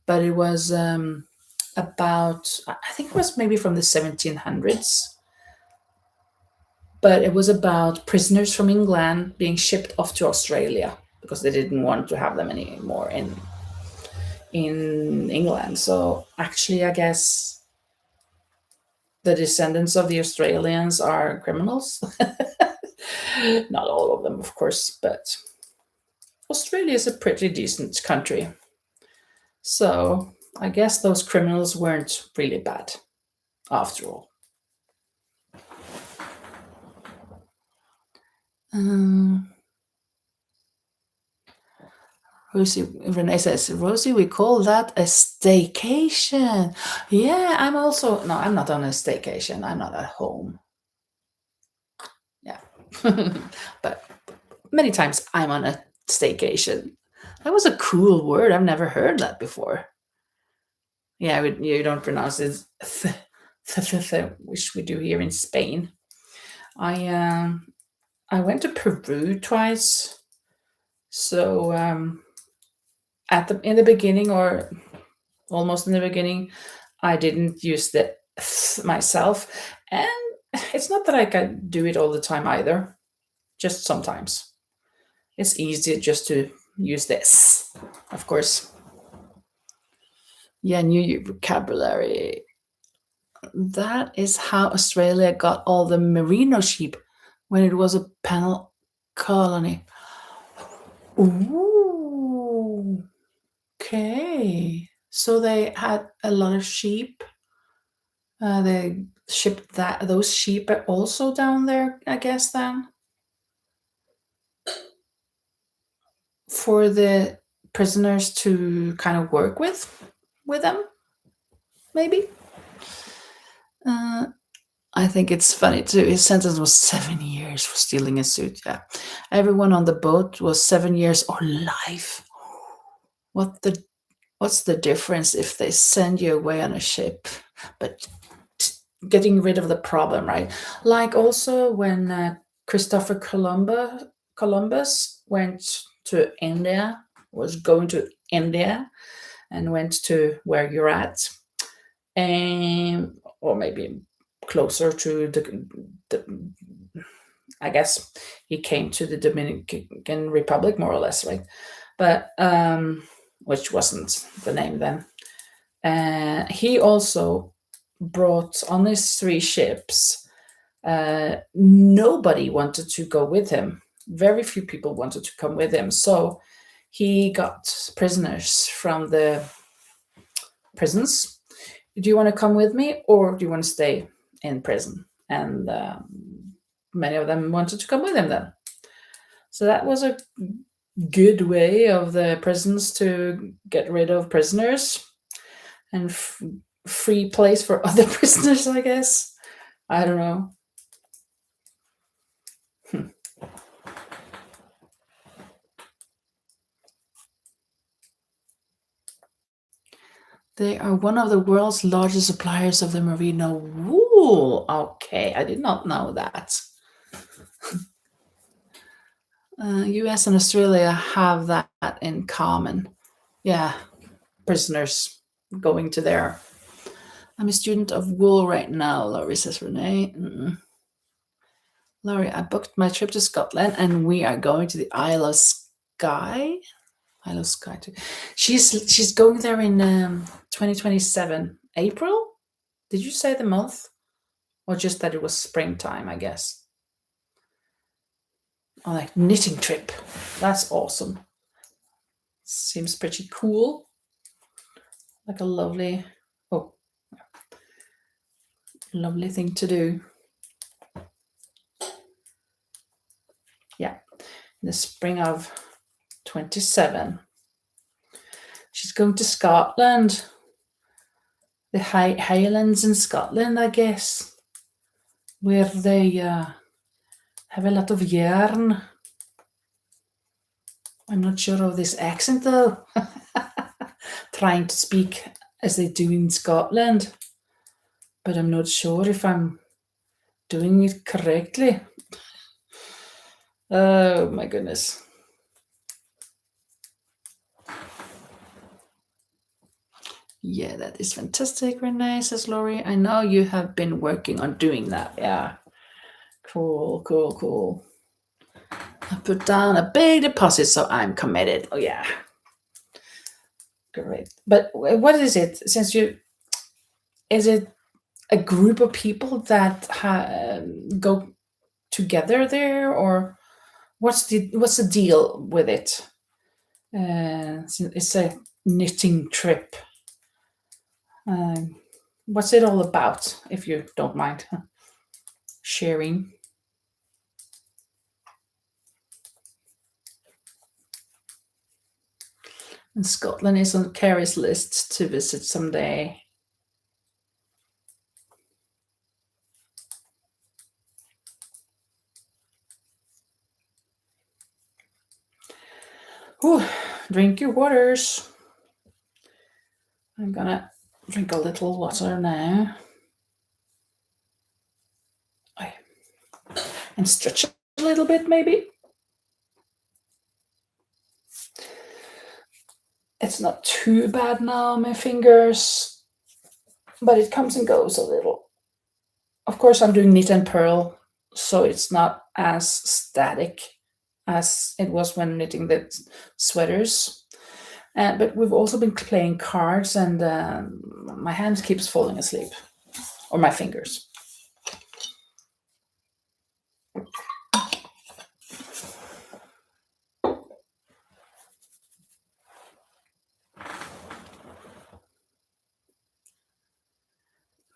S1: But it was about, I think it was maybe from the 1700s. But it was about prisoners from England being shipped off to Australia because they didn't want to have them anymore in England. So actually, I guess the descendants of the Australians are criminals. Not all of them, of course, but Australia is a pretty decent country. So I guess those criminals weren't really bad after all. Rosie, Renee says, Rosie, we call that a staycation. Yeah, I'm also, no, I'm not on a staycation. I'm not at home. Yeah. But many times I'm on a staycation. That was a cool word. I've never heard that before. Yeah, you don't pronounce it, which we do here in Spain. I went to Peru twice. So in the beginning, or almost in the beginning, I didn't use the myself, and it's not that I can do it all the time either. just sometimes. It's easier just to use this, of course. Yeah, new vocabulary. That is how Australia got all the merino sheep when it was a penal colony. Ooh, okay. So they had a lot of sheep. They shipped those sheep also down there, I guess. Then for the prisoners to kind of work with them, maybe. Uh, I think it's funny too. His sentence was 7 years for stealing a suit. Yeah, everyone on the boat was 7 years or life. What the What's the difference if they send you away on a ship? But getting rid of the problem, right? Like also when Christopher Columbus went to India, was going to India, and went to where you're at, and or maybe closer to the I guess he came to the Dominican Republic more or less, right? But which wasn't the name then. He also brought on his three ships. Nobody wanted to go with him. Very few people wanted to come with him. So he got prisoners from the prisons. Do you want to come with me or do you want to stay in prison? And many of them wanted to come with him then. So that was a good way of the prisons to get rid of prisoners and free place for other prisoners, I guess. I don't know. Hmm. They are one of the world's largest suppliers of the merino wool. Okay, I did not know that. US and Australia have that in common. Yeah, prisoners going to there. I'm a student of wool right now, Laurie says Renee. Laurie, I booked my trip to Scotland and we are going to the Isle of Skye. Isle of Skye too. She's going there in 2027. April? Did you say the month? Or just that it was springtime, I guess. Oh, like knitting trip. That's awesome. Seems pretty cool. Like a lovely, oh, lovely thing to do. Yeah, in the spring of 27. She's going to Scotland. The Highlands in Scotland, I guess, where they have a lot of yarn. I'm not sure of this accent though. Trying to speak as they do in Scotland, but I'm not sure if I'm doing it correctly. Oh my goodness. Yeah, that is fantastic, Renee, says Laurie. I know you have been working on doing that. Yeah. Cool. I put down a big deposit, so I'm committed. Oh, yeah. Great. But what is it? Is it a group of people that go together there, or what's the deal with it? It's a knitting trip. What's it all about, if you don't mind sharing? And Scotland is on Carrie's list to visit someday. Ooh, drink your waters. I'm gonna drink a little water now. And stretch a little bit, maybe. It's not too bad now, my fingers, but it comes and goes a little. Of course, I'm doing knit and purl, so it's not as static as it was when knitting the sweaters. But we've also been playing cards, and my hand keeps falling asleep, or my fingers.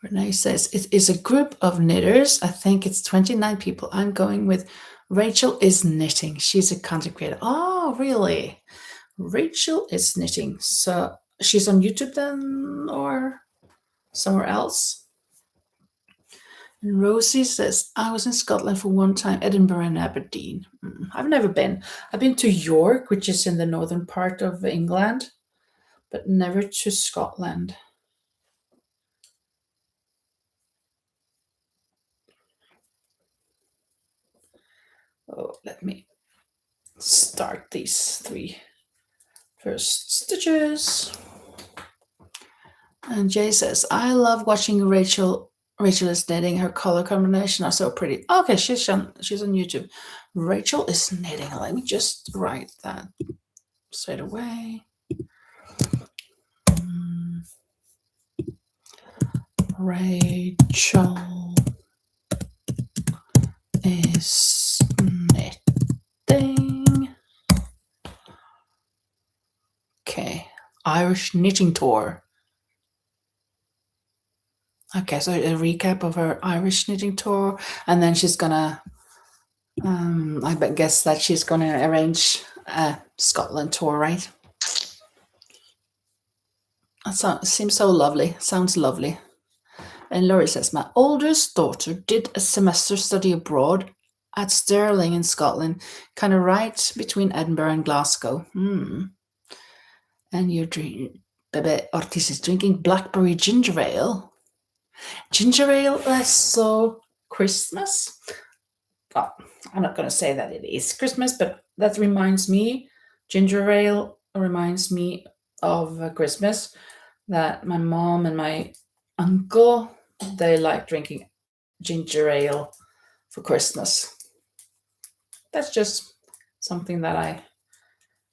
S1: Renee says it is a group of knitters. I think it's 29 people. I'm going with Rachel is knitting. She's a content creator. Oh, really? Rachel is knitting. So she's on YouTube then, or somewhere else? And Rosie says, I was in Scotland for one time, Edinburgh and Aberdeen. I've never been. I've been to York, which is in the northern part of England, but never to Scotland. Oh, let me start these three first stitches. And Jay says, I love watching Rachel. Rachel is knitting. Her color combination are so pretty. Okay, she's on YouTube. Rachel is knitting. Let me just write that straight away. Rachel is knitting. Okay, Irish knitting tour. Okay, so a recap of her Irish knitting tour, and then she's gonna. I guess that she's gonna arrange a Scotland tour, right? That seems so lovely. Sounds lovely. And Laurie says, my oldest daughter did a semester study abroad at Stirling in Scotland, kind of right between Edinburgh and Glasgow. And you're drinking, Bebe Ortiz is drinking blackberry ginger ale. Ginger ale, that's so Christmas. Well, I'm not going to say that it is Christmas, but that reminds me, ginger ale reminds me of Christmas, that my mom and my uncle, they like drinking ginger ale for Christmas. That's just something that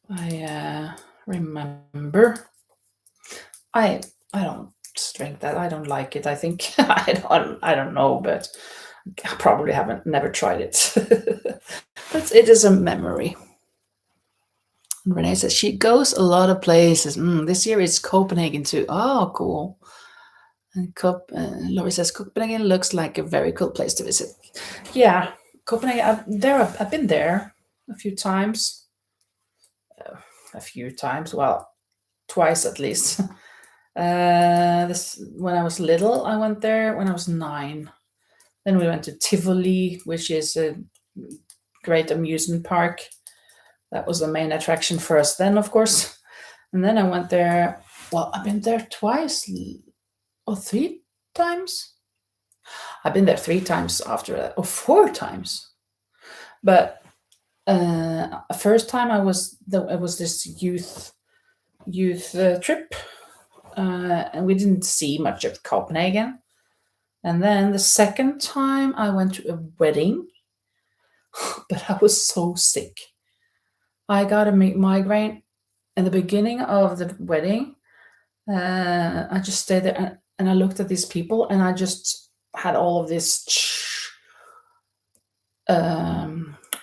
S1: I remember. I don't drink that. I don't like it. I think I don't know, but I probably haven't never tried it. But it is a memory. And Renee says she goes a lot of places. This year it's Copenhagen too. Oh, cool. And Laurie says Copenhagen looks like a very cool place to visit. Yeah, Copenhagen. I've been there a few times. Well, twice at least. This when I was little, I went there when I was 9. Then we went to Tivoli, which is a great amusement park. That was the main attraction for us then, of course. And then I went there. Well, I've been there twice or 3 times. I've been there 3 times after that, or 4 times. But first time it was this youth trip, and we didn't see much of Copenhagen. And then the second time I went to a wedding, but I was so sick. I got a migraine in the beginning of the wedding. I just stayed there and I looked at these people and I just had all of this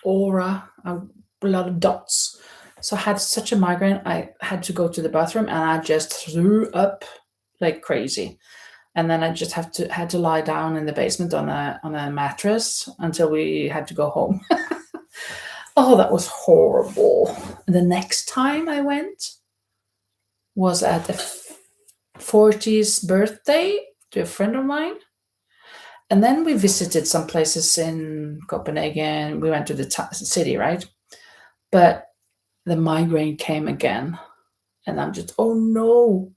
S1: aura, a lot of dots. So I had such a migraine, I had to go to the bathroom and I just threw up like crazy. And then I just had to lie down in the basement on a mattress until we had to go home. Oh, that was horrible. The next time I went was at a 40th birthday to a friend of mine. And then we visited some places in Copenhagen. We went to the city, right? But the migraine came again. And I'm just, oh no.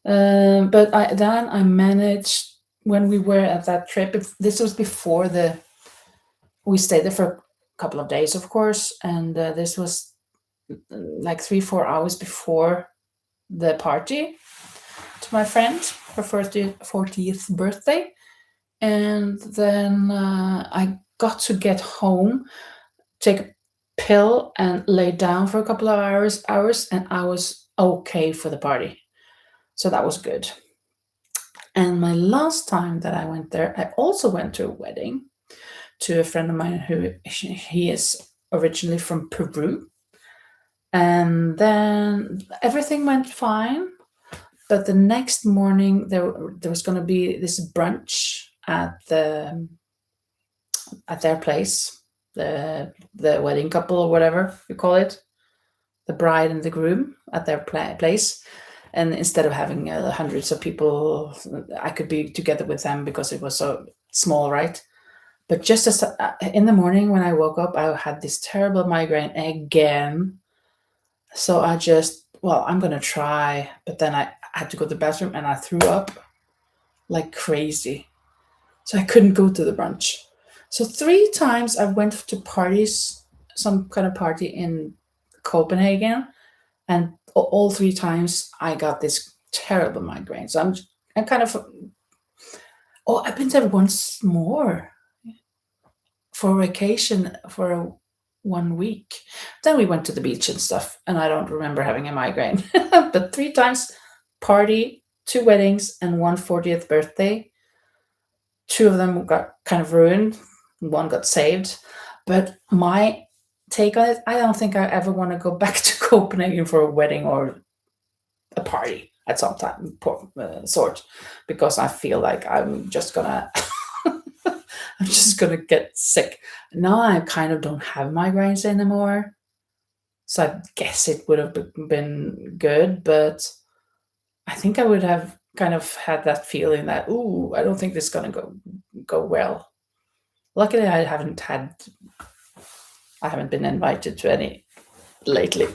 S1: But then I managed, when we were at that trip, this was before we stayed there for a couple of days, of course, and this was like 3-4 hours before the party to my friend, her 40th birthday. And then I got to get home, take a pill, and lay down for a couple of hours, and I was okay for the party. So that was good. And my last time that I went there, I also went to a wedding to a friend of mine who he is originally from Peru. And then everything went fine. But the next morning, there was going to be this brunch at their place, the wedding couple or whatever you call it, the bride and the groom at their place. And instead of having hundreds of people, I could be together with them because it was so small, right? But just as in the morning when I woke up, I had this terrible migraine again. So I just, well, I'm gonna try, but then I had to go to the bathroom and I threw up like crazy. So I couldn't go to the brunch. So 3 times I went to parties, some kind of party in Copenhagen, and all 3 times I got this terrible migraine. So I'm kind of, oh, I've been there once more for vacation for 1 week. Then we went to the beach and stuff, and I don't remember having a migraine. But 3 times party, 2 weddings, and one 40th birthday. 2 of them got kind of ruined, one got saved. But my take on it, I don't think I ever want to go back to Copenhagen for a wedding or a party at some time sort, because I feel like I'm just gonna I'm just gonna get sick. Now I kind of don't have migraines anymore, so I guess it would have been good, but I think I would have kind of had that feeling that, ooh, I don't think this is gonna go well. Luckily, I haven't been invited to any lately.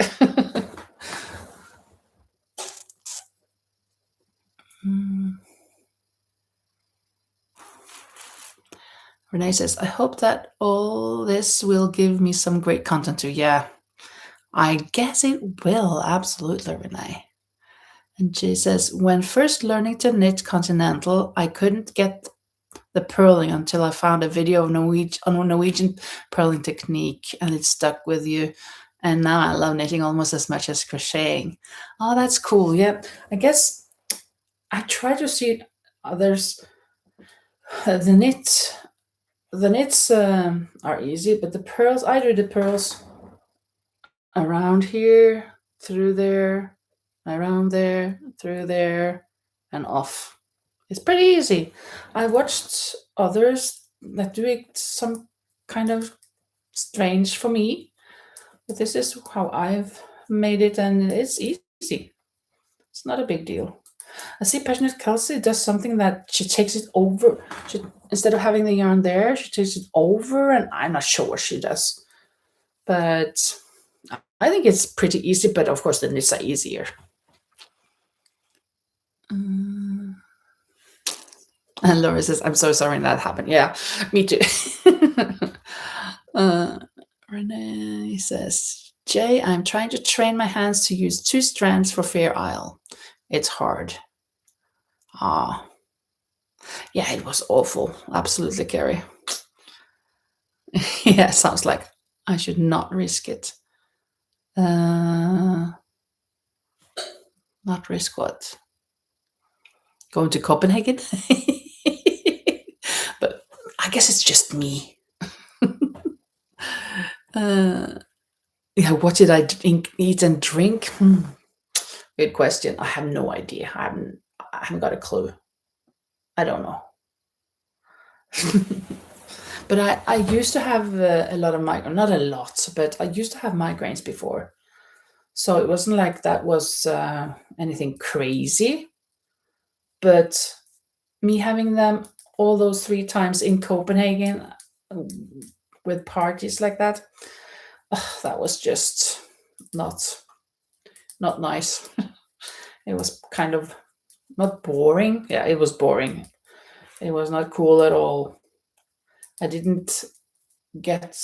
S1: Renee says, I hope that all this will give me some great content too. Yeah, I guess it will. Absolutely, Renee. And she says, when first learning to knit continental, I couldn't get the purling until I found a video of Norwegian purling technique, and it stuck with you. And now I love knitting almost as much as crocheting. Oh, that's cool. Yeah, I guess I try to see others. The knits are easy, but the pearls, I do the pearls around here, through there, around there, through there, and off. It's pretty easy. I watched others that do it some kind of strange for me, but this is how I've made it, and it's easy. It's not a big deal. I see Passionate Kelsey does something that she takes it over. Instead of having the yarn there, she takes it over, and I'm not sure what she does. But I think it's pretty easy, but of course the knits are easier. And Laura says, I'm so sorry that happened. Yeah, me too. Renee says, Jay, I'm trying to train my hands to use 2 strands for Fair Isle. It's hard. Yeah, it was awful. Absolutely, Carrie. Yeah, sounds like I should not risk it. Not risk what? Going to Copenhagen? But I guess it's just me. Yeah, what did I eat and drink? Good question. I have no idea. I haven't got a clue. I don't know. But I used to have a lot of migraines. Not a lot, but I used to have migraines before. So it wasn't like that was anything crazy. But me having them all those 3 times in Copenhagen with parties like that, that was just not nice. It was kind of not boring. Yeah, it was boring. It was not cool at all. I didn't get,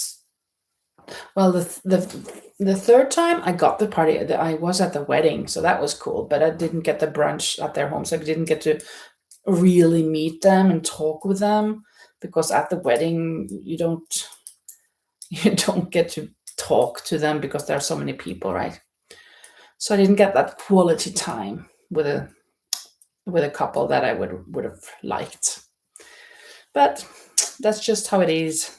S1: well, the third time I got the party, I was at the wedding, so that was cool, but I didn't get the brunch at their home, so I didn't get to really meet them and talk with them. because at the wedding you don't get to talk to them because there are so many people, right? So I didn't get that quality time with a couple that I would have liked. But that's just how it is.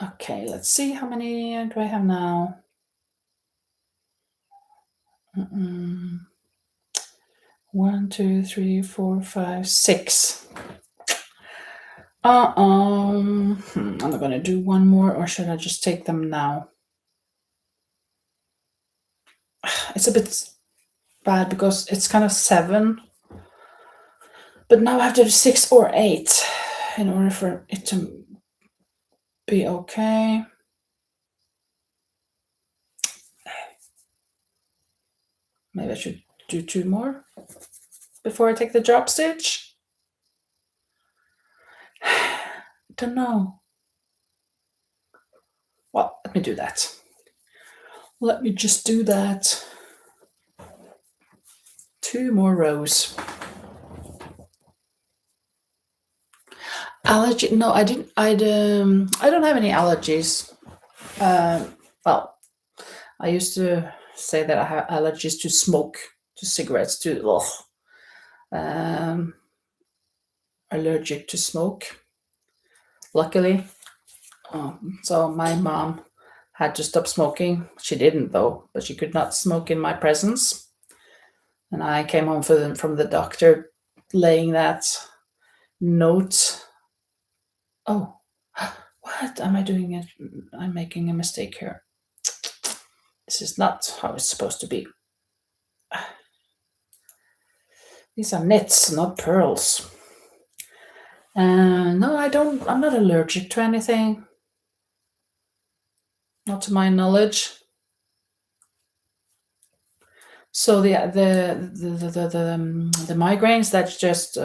S1: Okay, let's see how many do I have now. Mm-mm. 1, 2, 3, 4, 5, 6. I'm not gonna do one more, or should I just take them now? It's a bit bad because it's kind of 7, but now I have to do 6 or 8 in order for it to be okay. Maybe I should do 2 more before I take the drop stitch. Don't know. Well, let me do that. Let me just do that. 2 more rows. Allergy? No, I didn't. I don't have any allergies. Well, I used to say that I have allergies to smoke, to cigarettes, to um, allergic to smoke. Luckily, so my mom had to stop smoking. She didn't though, but she could not smoke in my presence. And I came home from the doctor, laying that note. Oh, what am I doing? It. I'm making a mistake here. This is not how it's supposed to be. These are knits, not pearls. No, I don't. I'm not allergic to anything. Not to my knowledge. So the migraines, that's just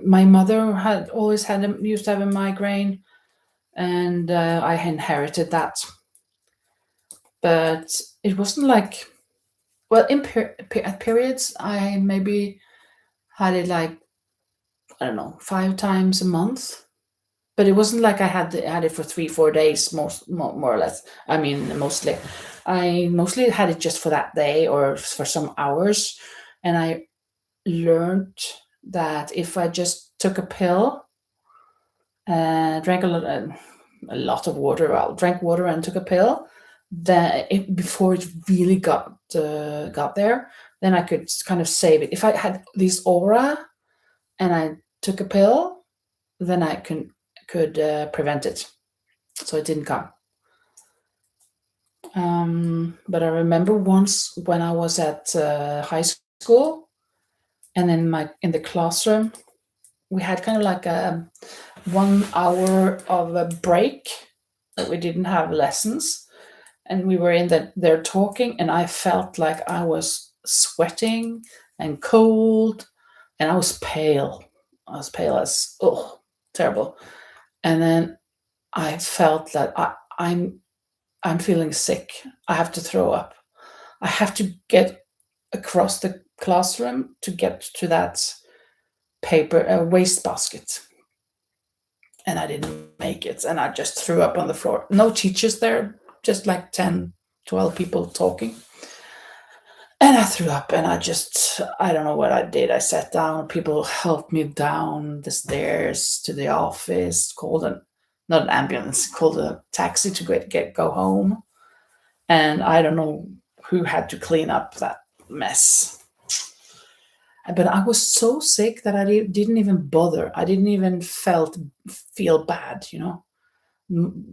S1: my mother had always used to have a migraine, and I inherited that. But it wasn't like, well, at periods I maybe had it like, I don't know, 5 times a month. But it wasn't like I had it for 3 4 days, more or less. I mean, mostly. I mostly had it just for that day or for some hours, and I learned that if I just took a pill, drank a lot of water, well, drank water and took a pill, that before it really got there, then I could kind of save it. If I had this aura and I took a pill, then I could prevent it, so it didn't come. But I remember once when I was at high school, and in the classroom, we had kind of like a 1 hour of a break that we didn't have lessons, and we were there talking, and I felt like I was sweating and cold, and I was pale. I was pale as, oh, terrible. And then I felt that I'm feeling sick. I have to throw up. I have to get across the classroom to get to that paper waste basket. And I didn't make it. And I just threw up on the floor. No teachers there, just like 10, 12 people talking. And I threw up, and I don't know what I did. I sat down. People helped me down the stairs to the office, not an ambulance, called a taxi to go home. And I don't know who had to clean up that mess. But I was so sick that I didn't even bother. I didn't even feel bad, you know.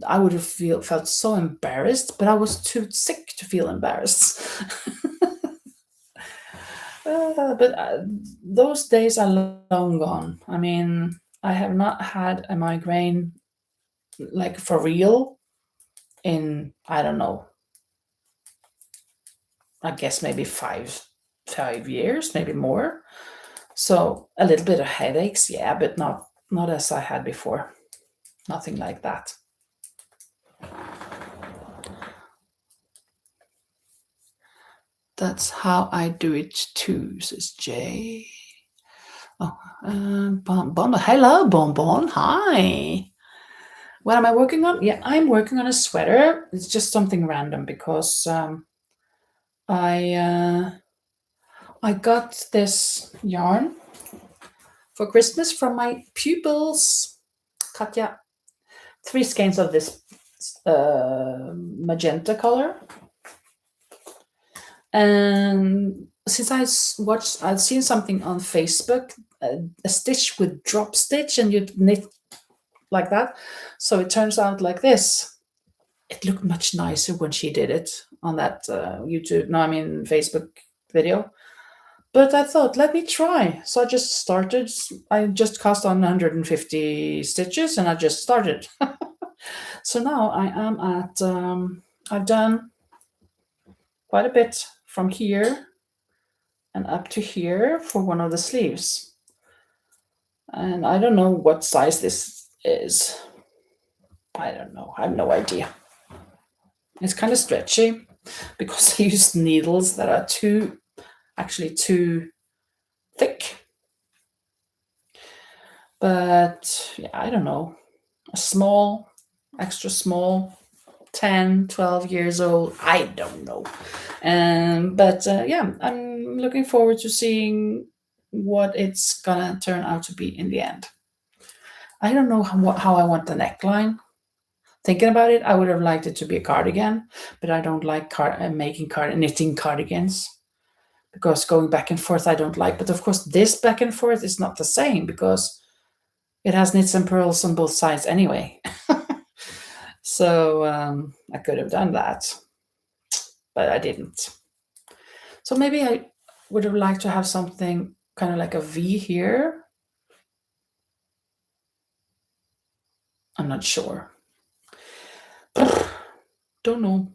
S1: I would have felt so embarrassed, but I was too sick to feel embarrassed. But those days are long gone. I mean, I have not had a migraine like for real in, I don't know, I guess maybe 5 years, maybe more. So a little bit of headaches, yeah, but not as I had before. Nothing like that. That's how I do it too, says Jay. Oh, Hello, Bonbon. Hi. What am I working on? Yeah, I'm working on a sweater. It's just something random because I I got this yarn for Christmas from my pupils, Katja. Three skeins of this magenta color, and since I've seen something on Facebook, a stitch with drop stitch, and you knit like that. So it turns out like this. It looked much nicer when she did it on that YouTube. No, I mean Facebook video. But I thought, let me try. So I just started. I just cast on 150 stitches, and I just started. So now I am at. I've done quite a bit from here and up to here for one of the sleeves. And I don't know what size this is. I don't know. I have no idea. It's kind of stretchy because I used needles that are actually too thick. But yeah, I don't know. A small, extra small, 10, 12 years old. I don't know. But yeah, I'm looking forward to seeing what it's gonna turn out to be in the end. I don't know how I want the neckline. Thinking about it, I would have liked it to be a cardigan, but I don't like knitting cardigans because going back and forth I don't like. But of course, this back and forth is not the same because it has knits and purls on both sides anyway. So I could have done that, but I didn't. So maybe I would have liked to have something kind of like a V here. I'm not sure. Don't know.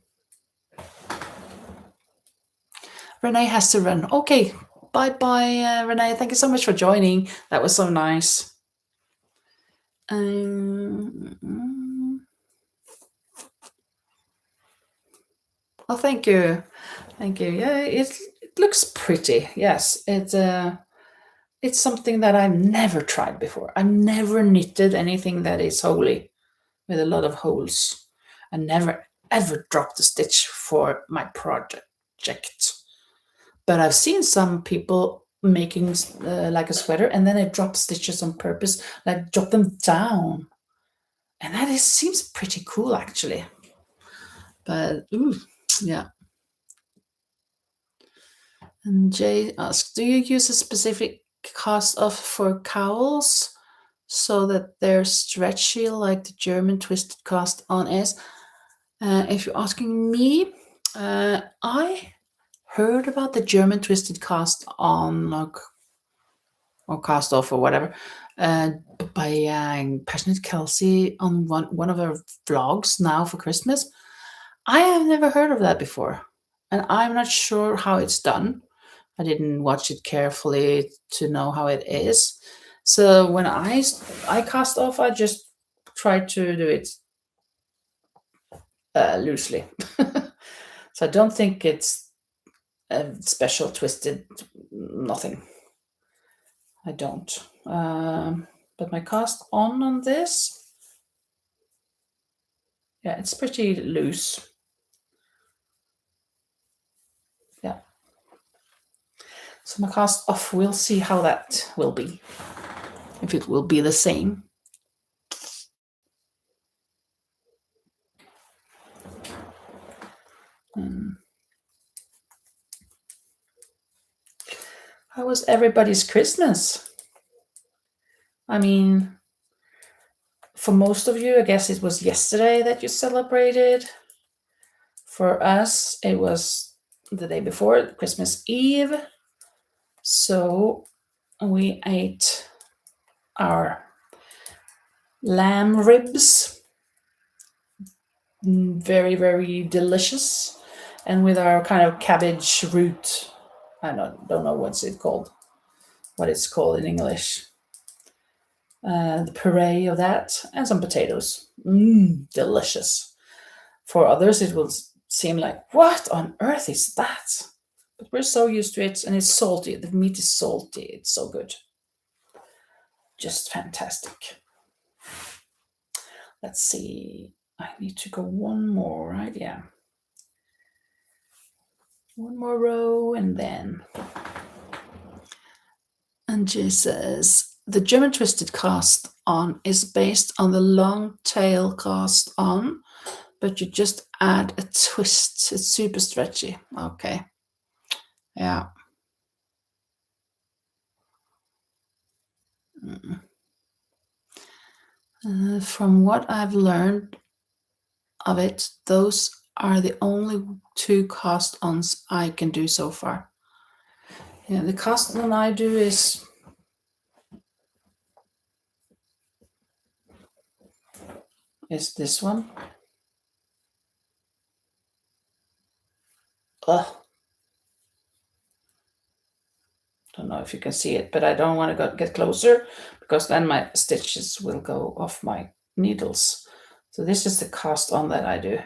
S1: Renee has to run. Okay. Bye bye, Renee. Thank you so much for joining. That was so nice. Oh, thank you. Thank you. Yeah, it looks pretty. Yes. It's something that I've never tried before. I've never knitted anything that is holy with a lot of holes. I never ever dropped a stitch for my project. But I've seen some people making like a sweater and then they drop stitches on purpose, like drop them down. And seems pretty cool actually. But ooh, yeah. And Jay asks, do you use a specific cast off for cowls so that they're stretchy like the German twisted cast on is? If you're asking me, I heard about the German twisted cast on or cast off or whatever uh, by Passionate Kelsey on one of her vlogs now for Christmas. I have never heard of that before, and I'm not sure how it's done. I didn't watch it carefully to know how it is. So when I cast off, I just tried to do it loosely. So I don't think it's a special twisted nothing. I don't. But my cast on this, yeah, it's pretty loose. Yeah. So my cast off, we'll see how that will be. If it will be the same. How was everybody's Christmas? I mean, for most of you, I guess it was yesterday that you celebrated. For us, it was the day before, Christmas Eve. So we ate our lamb ribs, very, very delicious, and with our kind of cabbage root. I don't know what it's called in English. The puree of that, and some potatoes. Delicious. For others, it will seem like, what on earth is that? But we're so used to it, and it's salty. The meat is salty. It's so good. just fantastic. Let's see. I need to go one more, right? Yeah. One more row and then. And she says the German twisted cast on is based on the long tail cast on, but you just add a twist. It's super stretchy. Okay. Yeah. From what I've learned of it, those are the only two cast ons I can do so far. Yeah, the cast on I do is this one. Ugh. Don't know if you can see it, but I don't want to get closer because then my stitches will go off my needles. So this is the cast on that I do.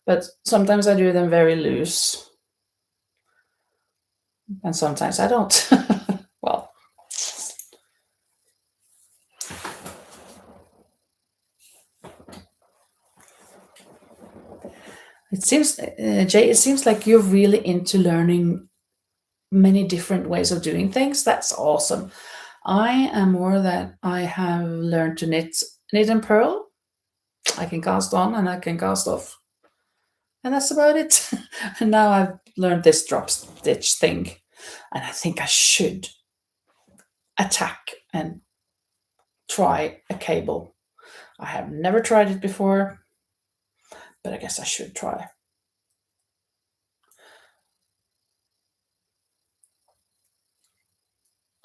S1: But sometimes I do them very loose. And sometimes I don't. Well, it seems, Jay, it seems like you're really into learning many different ways of doing things. That's awesome. I am more that I have learned to knit and purl. I can cast on and I can cast off. And that's about it. And now I've learned this drop stitch thing. And I think I should attack and try a cable. I have never tried it before, but I guess I should try.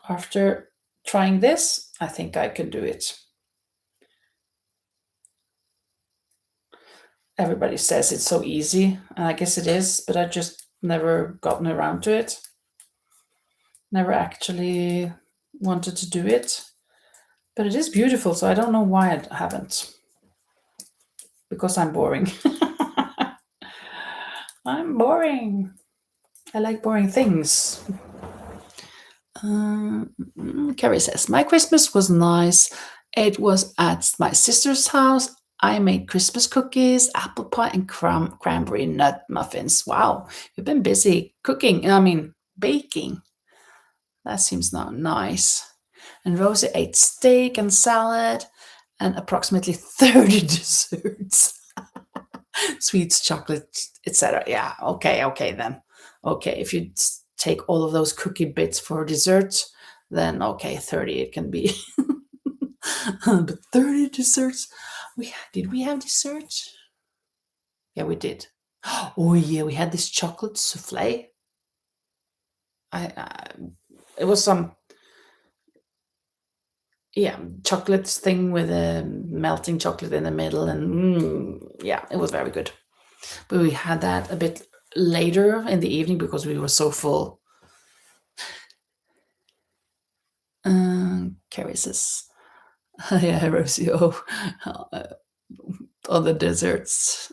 S1: After trying this, I think I can do it. Everybody says it's so easy, and I guess it is, but I just never gotten around to it. Never actually wanted to do it. But it is beautiful, so I don't know why I haven't. Because I'm boring. I'm boring. I like boring things. Carrie says, my Christmas was nice. It was at my sister's house. I made Christmas cookies, apple pie, and cranberry nut muffins. Wow, you've been busy cooking. I mean, baking. That seems not nice. And Rosie ate steak and salad and approximately 30 desserts. Sweets, chocolates, etc. Yeah, okay then. Okay, if you take all of those cookie bits for dessert, then okay, 30 it can be. But 30 desserts. Did we have dessert? Yeah, we did. Oh yeah, we had this chocolate souffle. I it was some chocolate thing with a melting chocolate in the middle, and yeah, it was very good. But we had that a bit later in the evening because we were so full. Carrie says, yeah, Rosie, on the desserts.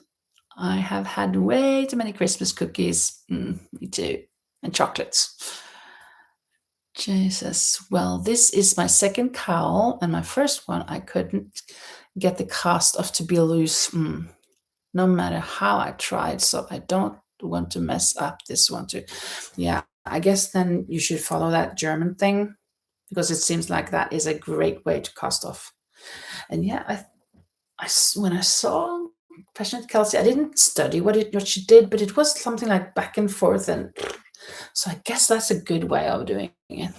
S1: I have had way too many Christmas cookies. Me too. And chocolates. Jesus. Well, this is my second cowl, and my first one I couldn't get the cast off to be loose. No matter how I tried, so I don't want to mess up this one too. Yeah, I guess then you should follow that German thing because it seems like that is a great way to cast off. And yeah, when I saw Passionate Kelsey, I didn't study what she did, but it was something like back and forth, and so I guess that's a good way of doing it.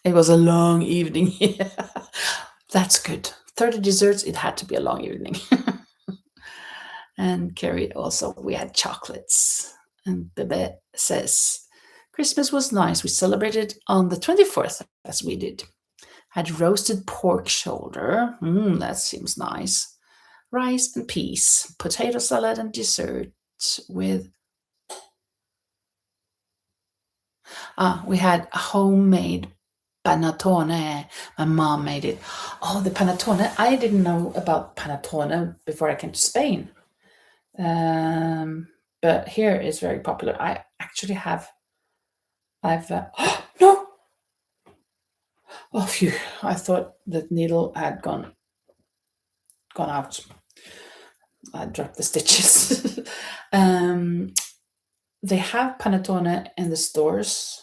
S1: It was a long evening. Yeah. That's good. 30 desserts, it had to be a long evening. And Carrie also, we had chocolates. And Bebe says, Christmas was nice. We celebrated on the 24th, as we did. Had roasted pork shoulder. That seems nice. Rice and peas, potato salad, and dessert with. We had homemade panettone. My mom made it. Oh, the panettone. I didn't know about panettone before I came to Spain. But here it's very popular. I actually have. I've. No! Oh, phew! I thought that needle had gone out. I dropped the stitches. um, they have panettone in the stores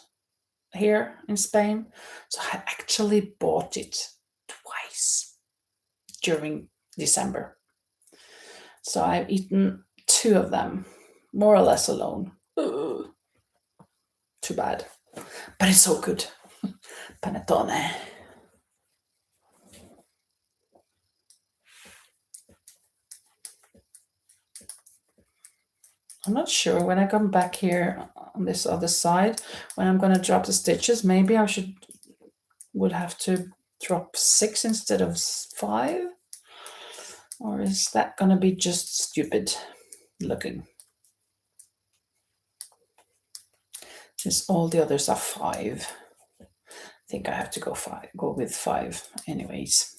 S1: here in Spain, so I actually bought it twice during December. So I've eaten two of them, more or less alone. Ugh, too bad, but it's so good. Panettone. I'm not sure when I come back here on this other side when I'm gonna drop the stitches. Maybe I would have to drop 6 instead of 5, or is that gonna be just stupid looking? Since all the others are 5, I think I have to go with 5 anyways.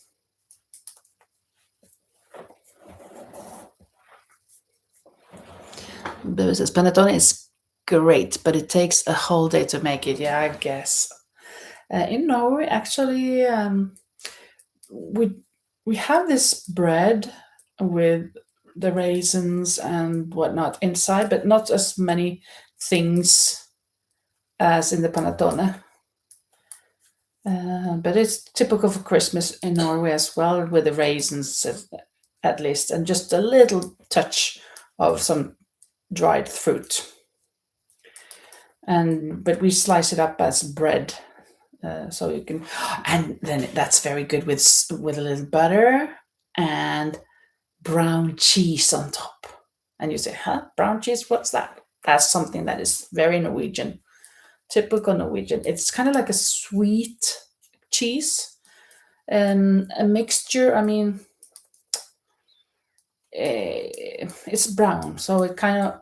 S1: This panettone is great, but it takes a whole day to make it. Yeah, I guess. In Norway, actually, we we have this bread with the raisins and whatnot inside, but not as many things as in the panettone. But it's typical for Christmas in Norway as well, with the raisins at least, and just a little touch of some dried fruit. But we slice it up as bread, so you can, and then that's very good with a little butter and brown cheese on top. And you say, huh? Brown cheese? What's that? That's something that is very Norwegian, typical Norwegian. It's kind of like a sweet cheese, and a mixture. I mean, it's brown, so it kind of,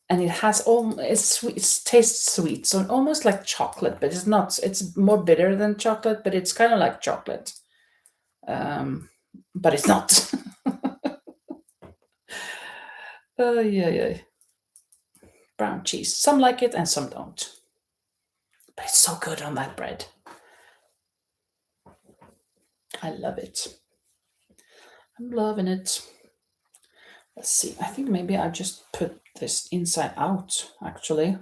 S1: and it has all, it's sweet, it tastes sweet, so almost like chocolate, but it's not. It's more bitter than chocolate, but it's kind of like chocolate. But it's not. Yeah, yeah. Brown cheese. Some like it and some don't. But it's so good on that bread. I love it. I'm loving it. Let's see. I think maybe I just put this inside out, actually.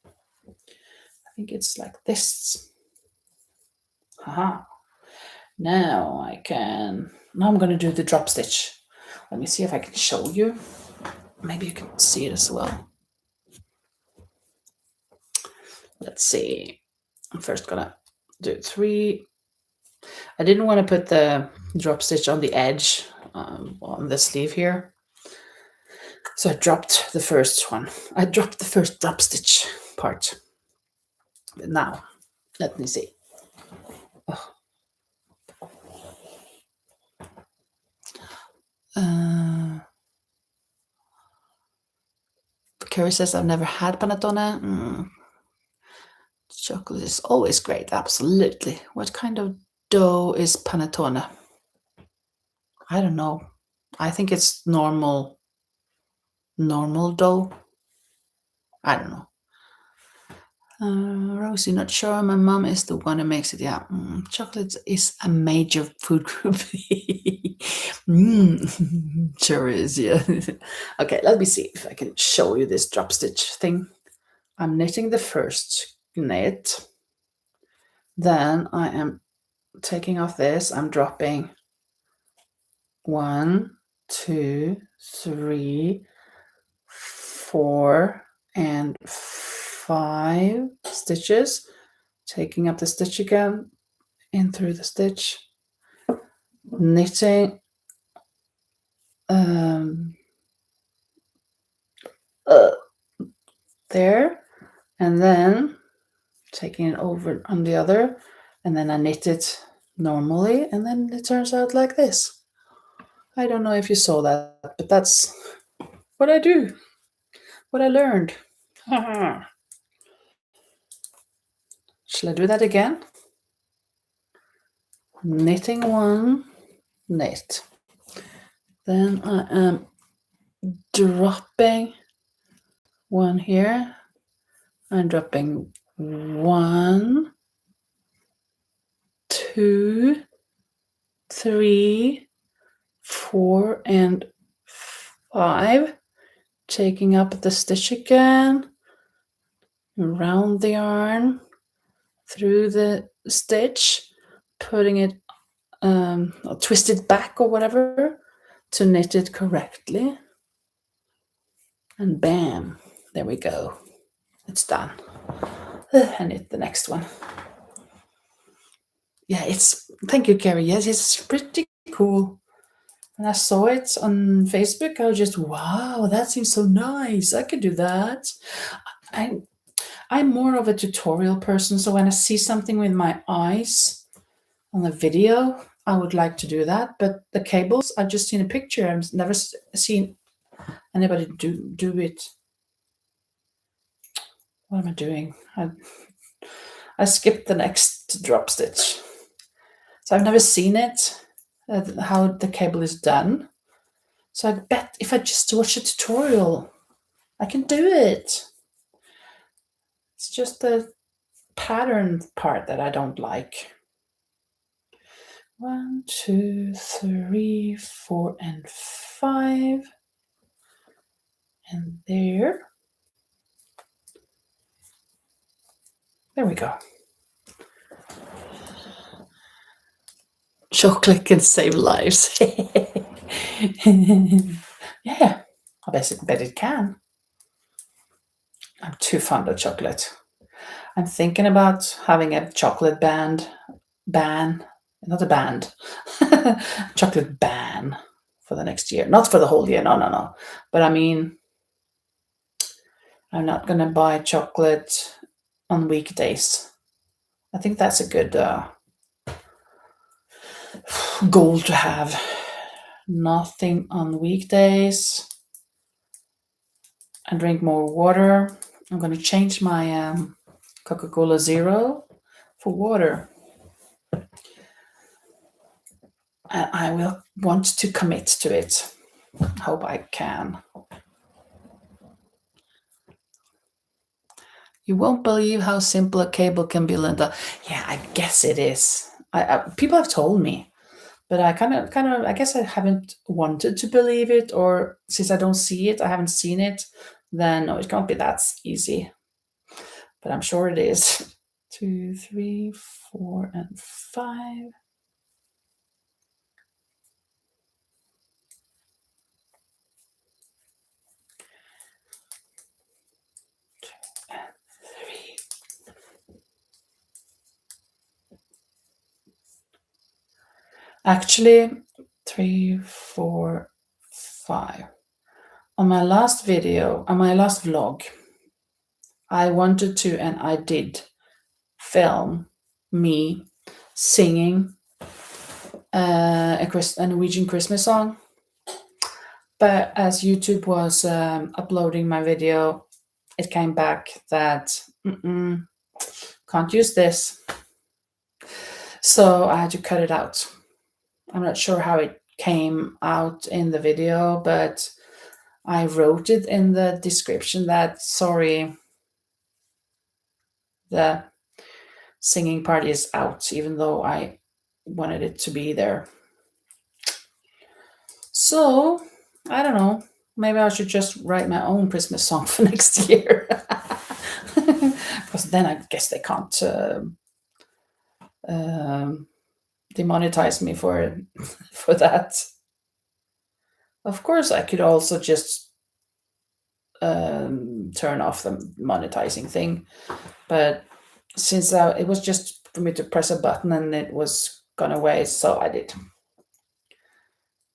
S1: I think it's like this. Haha. Now I'm going to do the drop stitch. Let me see if I can show you. Maybe you can see it as well. Let's see. I'm first gonna do 3. I didn't want to put the drop stitch on the edge on the sleeve here. So I dropped the first one. I dropped the first drop stitch part. But now, let me see. Oh. Carrie says, I've never had panettone. Chocolate is always great, absolutely. What kind of dough is panettone? I don't know. I think it's normal dough. I don't know. Rosie, not sure. My mom is the one who makes it. Yeah, chocolate is a major food group. Sure is. Yeah. Okay, let me see if I can show you this drop stitch thing. I'm knitting the first knit. Then I am taking off this. I'm dropping 1, 2, 3, 4, and 5 stitches, taking up the stitch again, in through the stitch, knitting there, and then taking it over on the other, and then I knit it normally, and then it turns out like this. I don't know if you saw that, but that's what I do, what I learned. Shall I do that again? Knitting 1, knit. Then I am dropping 1 here. I'm dropping 1, 2, 3, 4, and 5. Taking up the stitch again, around the yarn, through the stitch, putting it, or twist it back or whatever to knit it correctly. And bam, there we go. It's done. And knit the next one. Yeah, thank you, Carrie. Yes, it's pretty cool. When I saw it on Facebook, I was just, wow, that seems so nice. I could do that. I'm more of a tutorial person, so when I see something with my eyes on a video, I would like to do that. But the cables, I've just seen a picture. I've never seen anybody do it. What am I doing? I skipped the next drop stitch. So I've never seen it, how the cable is done. So I bet if I just watch a tutorial, I can do it. It's just the pattern part that I don't like. 1, 2, 3, 4, and 5. And there. There we go. Chocolate can save lives. Yeah, I bet it can. I'm too fond of chocolate. I'm thinking about having a chocolate not a band, chocolate ban for the next year. Not for the whole year, no. But I mean, I'm not gonna buy chocolate on weekdays. I think that's a good goal to have. Nothing on weekdays. And drink more water. I'm gonna change my Coca-Cola Zero for water. And I will want to commit to it. Hope I can. You won't believe how simple a cable can be, Linda. Yeah, I guess it is. People have told me, but I kind of, I guess I haven't wanted to believe it, or since I don't see it, I haven't seen it. Then no, it can't be that easy. But I'm sure it is. 2, 3, 4, and 5. Actually, 3, 4, 5. On my last video, on my last vlog, I wanted to, and I did, film me singing a Norwegian Christmas song. But as YouTube was uploading my video, it came back that can't use this. So I had to cut it out. I'm not sure how it came out in the video, but I wrote it in the description that, sorry, the singing part is out, even though I wanted it to be there. So, I don't know. Maybe I should just write my own Christmas song for next year. Because then I guess they can't demonetize me for that. Of course, I could also just turn off the monetizing thing, but since it was just for me to press a button and it was gone away, so I did.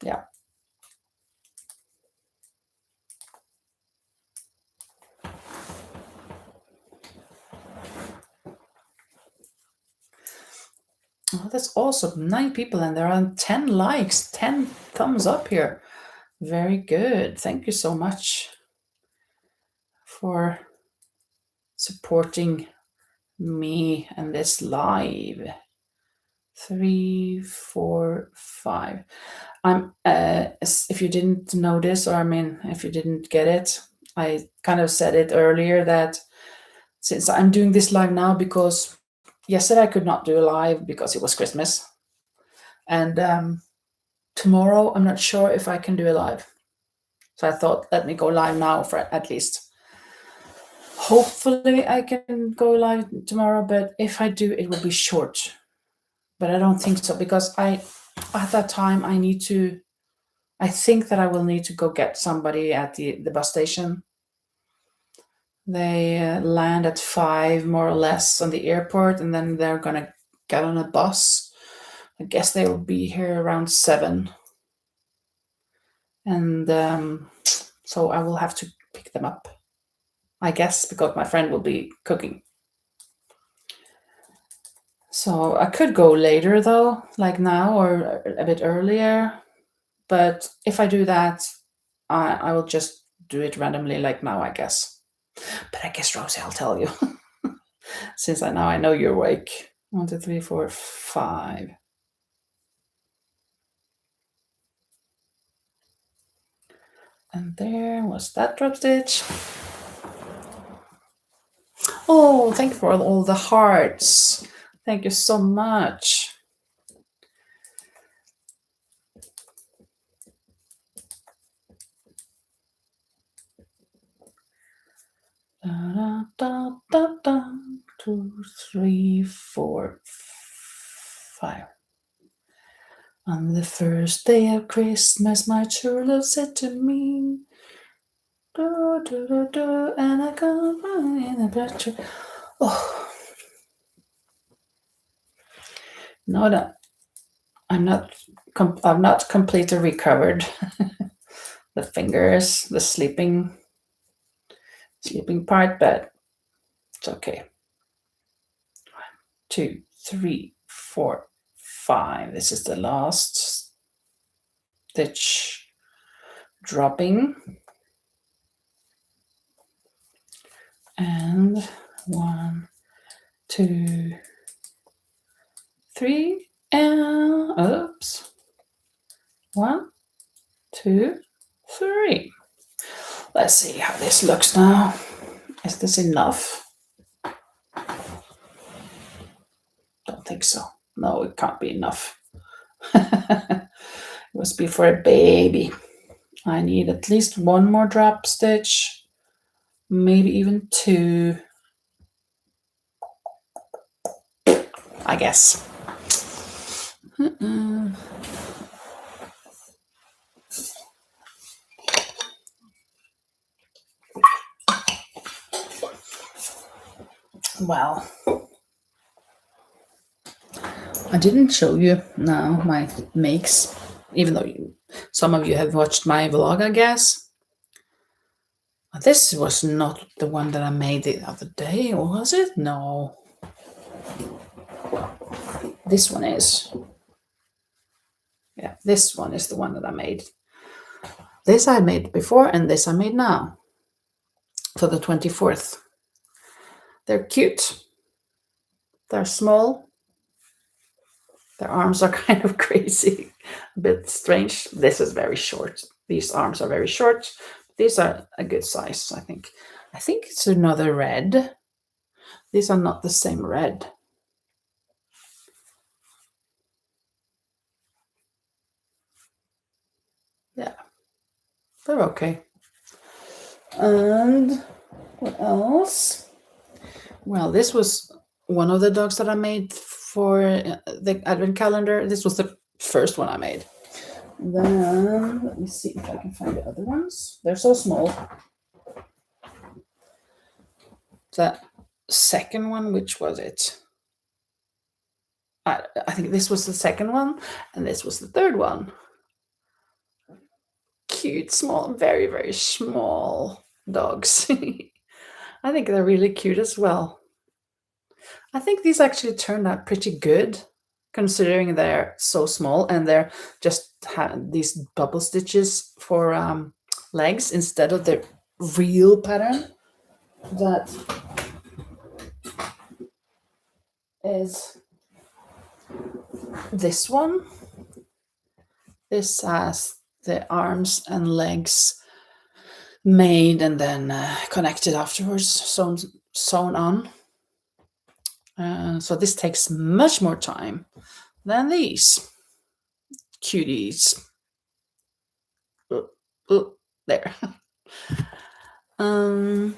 S1: Yeah. Oh, that's awesome. 9 people, and there are 10 likes, 10 thumbs up here. Very good. Thank you so much for supporting me and this live. 3, 4, 5. I'm if you didn't notice, or I mean, if you didn't get it, I kind of said it earlier that since I'm doing this live now because yesterday I could not do a live because it was Christmas. And tomorrow I'm not sure if I can do a live. So I thought, let me go live now for at least. Hopefully I can go live tomorrow, but if I do, it will be short. But I don't think so because at that time I think that I will need to go get somebody at the bus station. They land at 5 more or less on the airport, and then they're gonna get on a bus. I guess they will be here around 7. And so I will have to pick them up, I guess, because my friend will be cooking. So I could go later though, like now or a bit earlier. But if I do that, I will just do it randomly, like now, I guess. But I guess, Rosie, I'll tell you, since I know you're awake. 1, 2, 3, 4, 5. And there was that drop stitch. Oh, thank you for all the hearts. Thank you so much. Da, da, da, da, da. 2, 3, 4, 5. On the first day of Christmas, my true love said to me, do, do, do, do, and I got in a picture. Oh, no, no, I'm not completely recovered. The fingers, the sleeping part, but it's okay. 1, 2, 3, 4, 5. This is the last stitch dropping. And 1, 2, 3, and oops. 1, 2, 3. Let's see how this looks now. Is this enough? Don't think so. No, it can't be enough. It must be for a baby. I need at least 1 more drop stitch, maybe even 2, I guess. Well, I didn't show you now my makes, even though some of you have watched my vlog, I guess. This was not the one that I made the other day, or was it? No. This one is. Yeah, this one is the one that I made. This I made before, and this I made now for the 24th. They're cute. They're small. Their arms are kind of crazy, a bit strange. This is very short. These arms are very short. These are a good size, I think. I think it's another red. These are not the same red. Yeah, they're okay. And what else? Well, this was one of the dogs that I made for the advent calendar. This was the first one I made. Then let me see if I can find the other ones. They're so small. The second one, which was it? I think this was the second one, and this was the third one. Cute, small, very, very small dogs. I think they're really cute as well. I think these actually turned out pretty good, considering they're so small and they're just have these bubble stitches for legs instead of the real pattern that is this one. This has the arms and legs made and then connected afterwards, sewn on. So this takes much more time than these cuties. There. And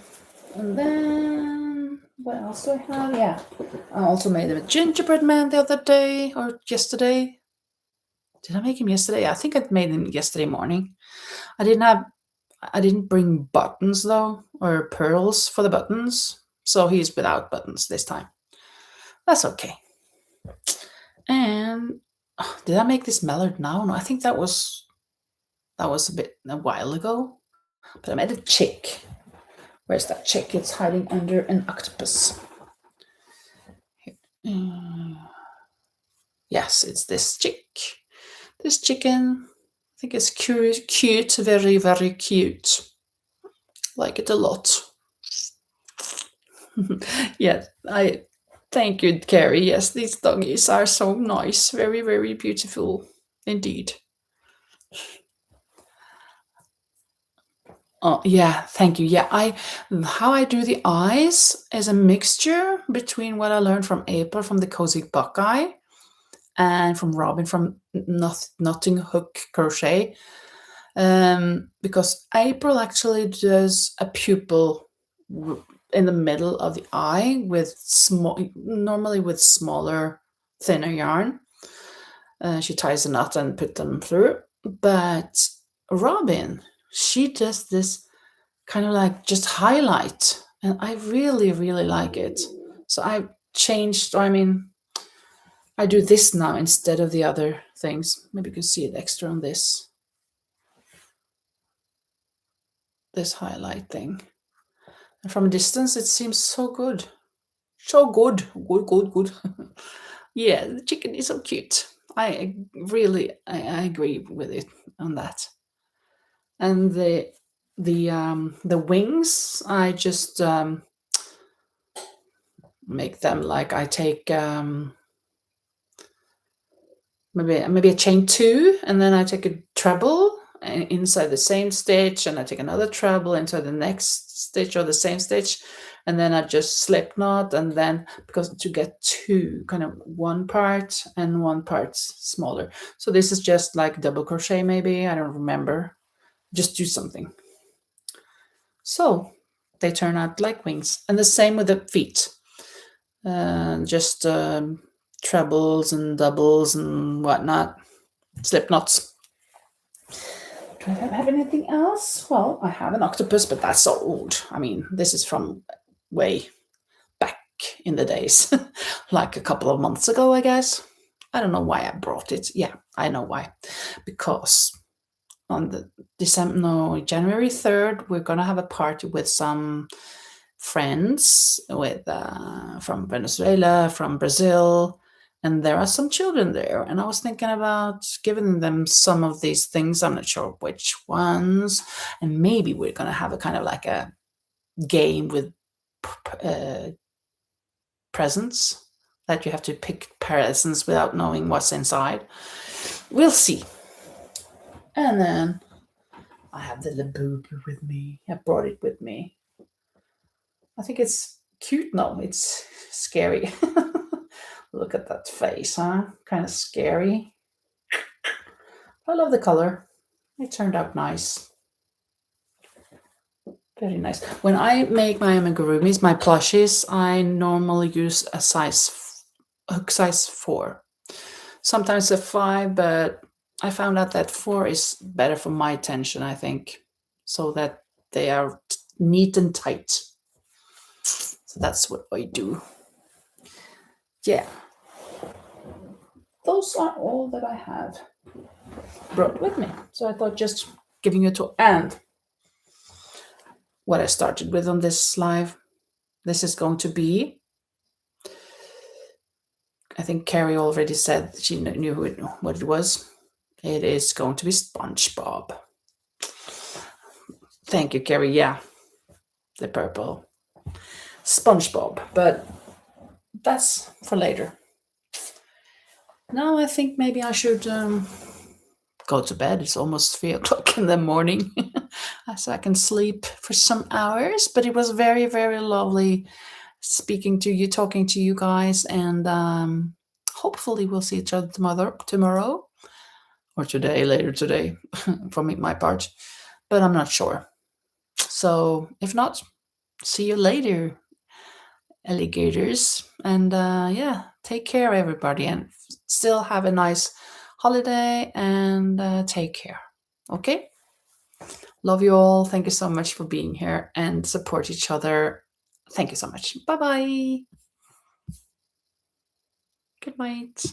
S1: then what else do I have? Yeah, I also made a gingerbread man the other day or yesterday. Did I make him yesterday? I think I made him yesterday morning. I didn't bring buttons though, or pearls for the buttons, so he's without buttons this time. That's okay. And did I make this mallard now? No, I think that was a while ago. But I made a chick. Where's that chick? It's hiding under an octopus. Yes, it's this chick. This chicken. I think it's cute, very, very cute. Like it a lot. Yes, I thank you, Carrie. Yes, these doggies are so nice. Very, very beautiful indeed. Oh yeah, thank you. Yeah, how I do the eyes is a mixture between what I learned from April from the Cozy Buckeye and from Robin from Notting Hook Crochet. Because April actually does a pupil in the middle of the eye with normally with smaller, thinner yarn. She ties a knot and put them through. But Robin, she does this kind of like just highlight, and I really, really like it. So I've changed. I mean, I do this now instead of the other things. Maybe you can see it extra on this highlight thing. And from a distance, it seems so good. So good. Good. Yeah, the chicken is so cute. I really, I agree with it on that. And the wings, I just make them like I take maybe a chain two, and then I take a treble inside the same stitch, and I take another treble into the next stitch or the same stitch, and then I just slip knot, and then because to get two, kind of one part and one part smaller. So this is just like double crochet, maybe, I don't remember. Just do something. So they turn out like wings, and the same with the feet. Just trebles and doubles and whatnot, slip knots. Do I have anything else? Well, I have an octopus, but that's so old. I mean, this is from way back in the days, like a couple of months ago, I guess. I don't know why I brought it. Yeah, I know why. Because on the January 3rd, we're gonna have a party with some friends with from Venezuela, from Brazil, and there are some children there. And I was thinking about giving them some of these things. I'm not sure which ones, and maybe we're gonna have a kind of like a game with presents that you have to pick presents without knowing what's inside. We'll see. And then I have the Labubu with me. I brought it with me. I think it's cute. No, it's scary. Look at that face, huh? Kind of scary. I love the color. It turned out nice. Very nice. When I make my amigurumis, my plushies, I normally use a hook size 4. Sometimes a 5, but I found out that 4 is better for my tension, I think, so that they are neat and tight. So that's what I do. Yeah. Those are all that I have brought with me. So I thought just giving you to and what I started with on this live. This is going to be, I think Carrie already said she knew what it was. It is going to be SpongeBob. Thank you, Carrie. Yeah, the purple SpongeBob, but that's for later. Now I think maybe I should go to bed. It's almost 3 o'clock in the morning. so I can sleep for some hours. But it was very, very lovely speaking to you, talking to you guys, and hopefully we'll see each other tomorrow or today, later today, for me, my part. But I'm not sure. So if not, see you later, alligators. And yeah, take care, everybody, and still have a nice holiday and take care. Okay? Love you all. Thank you so much for being here and support each other. Thank you so much. Bye bye. Good night.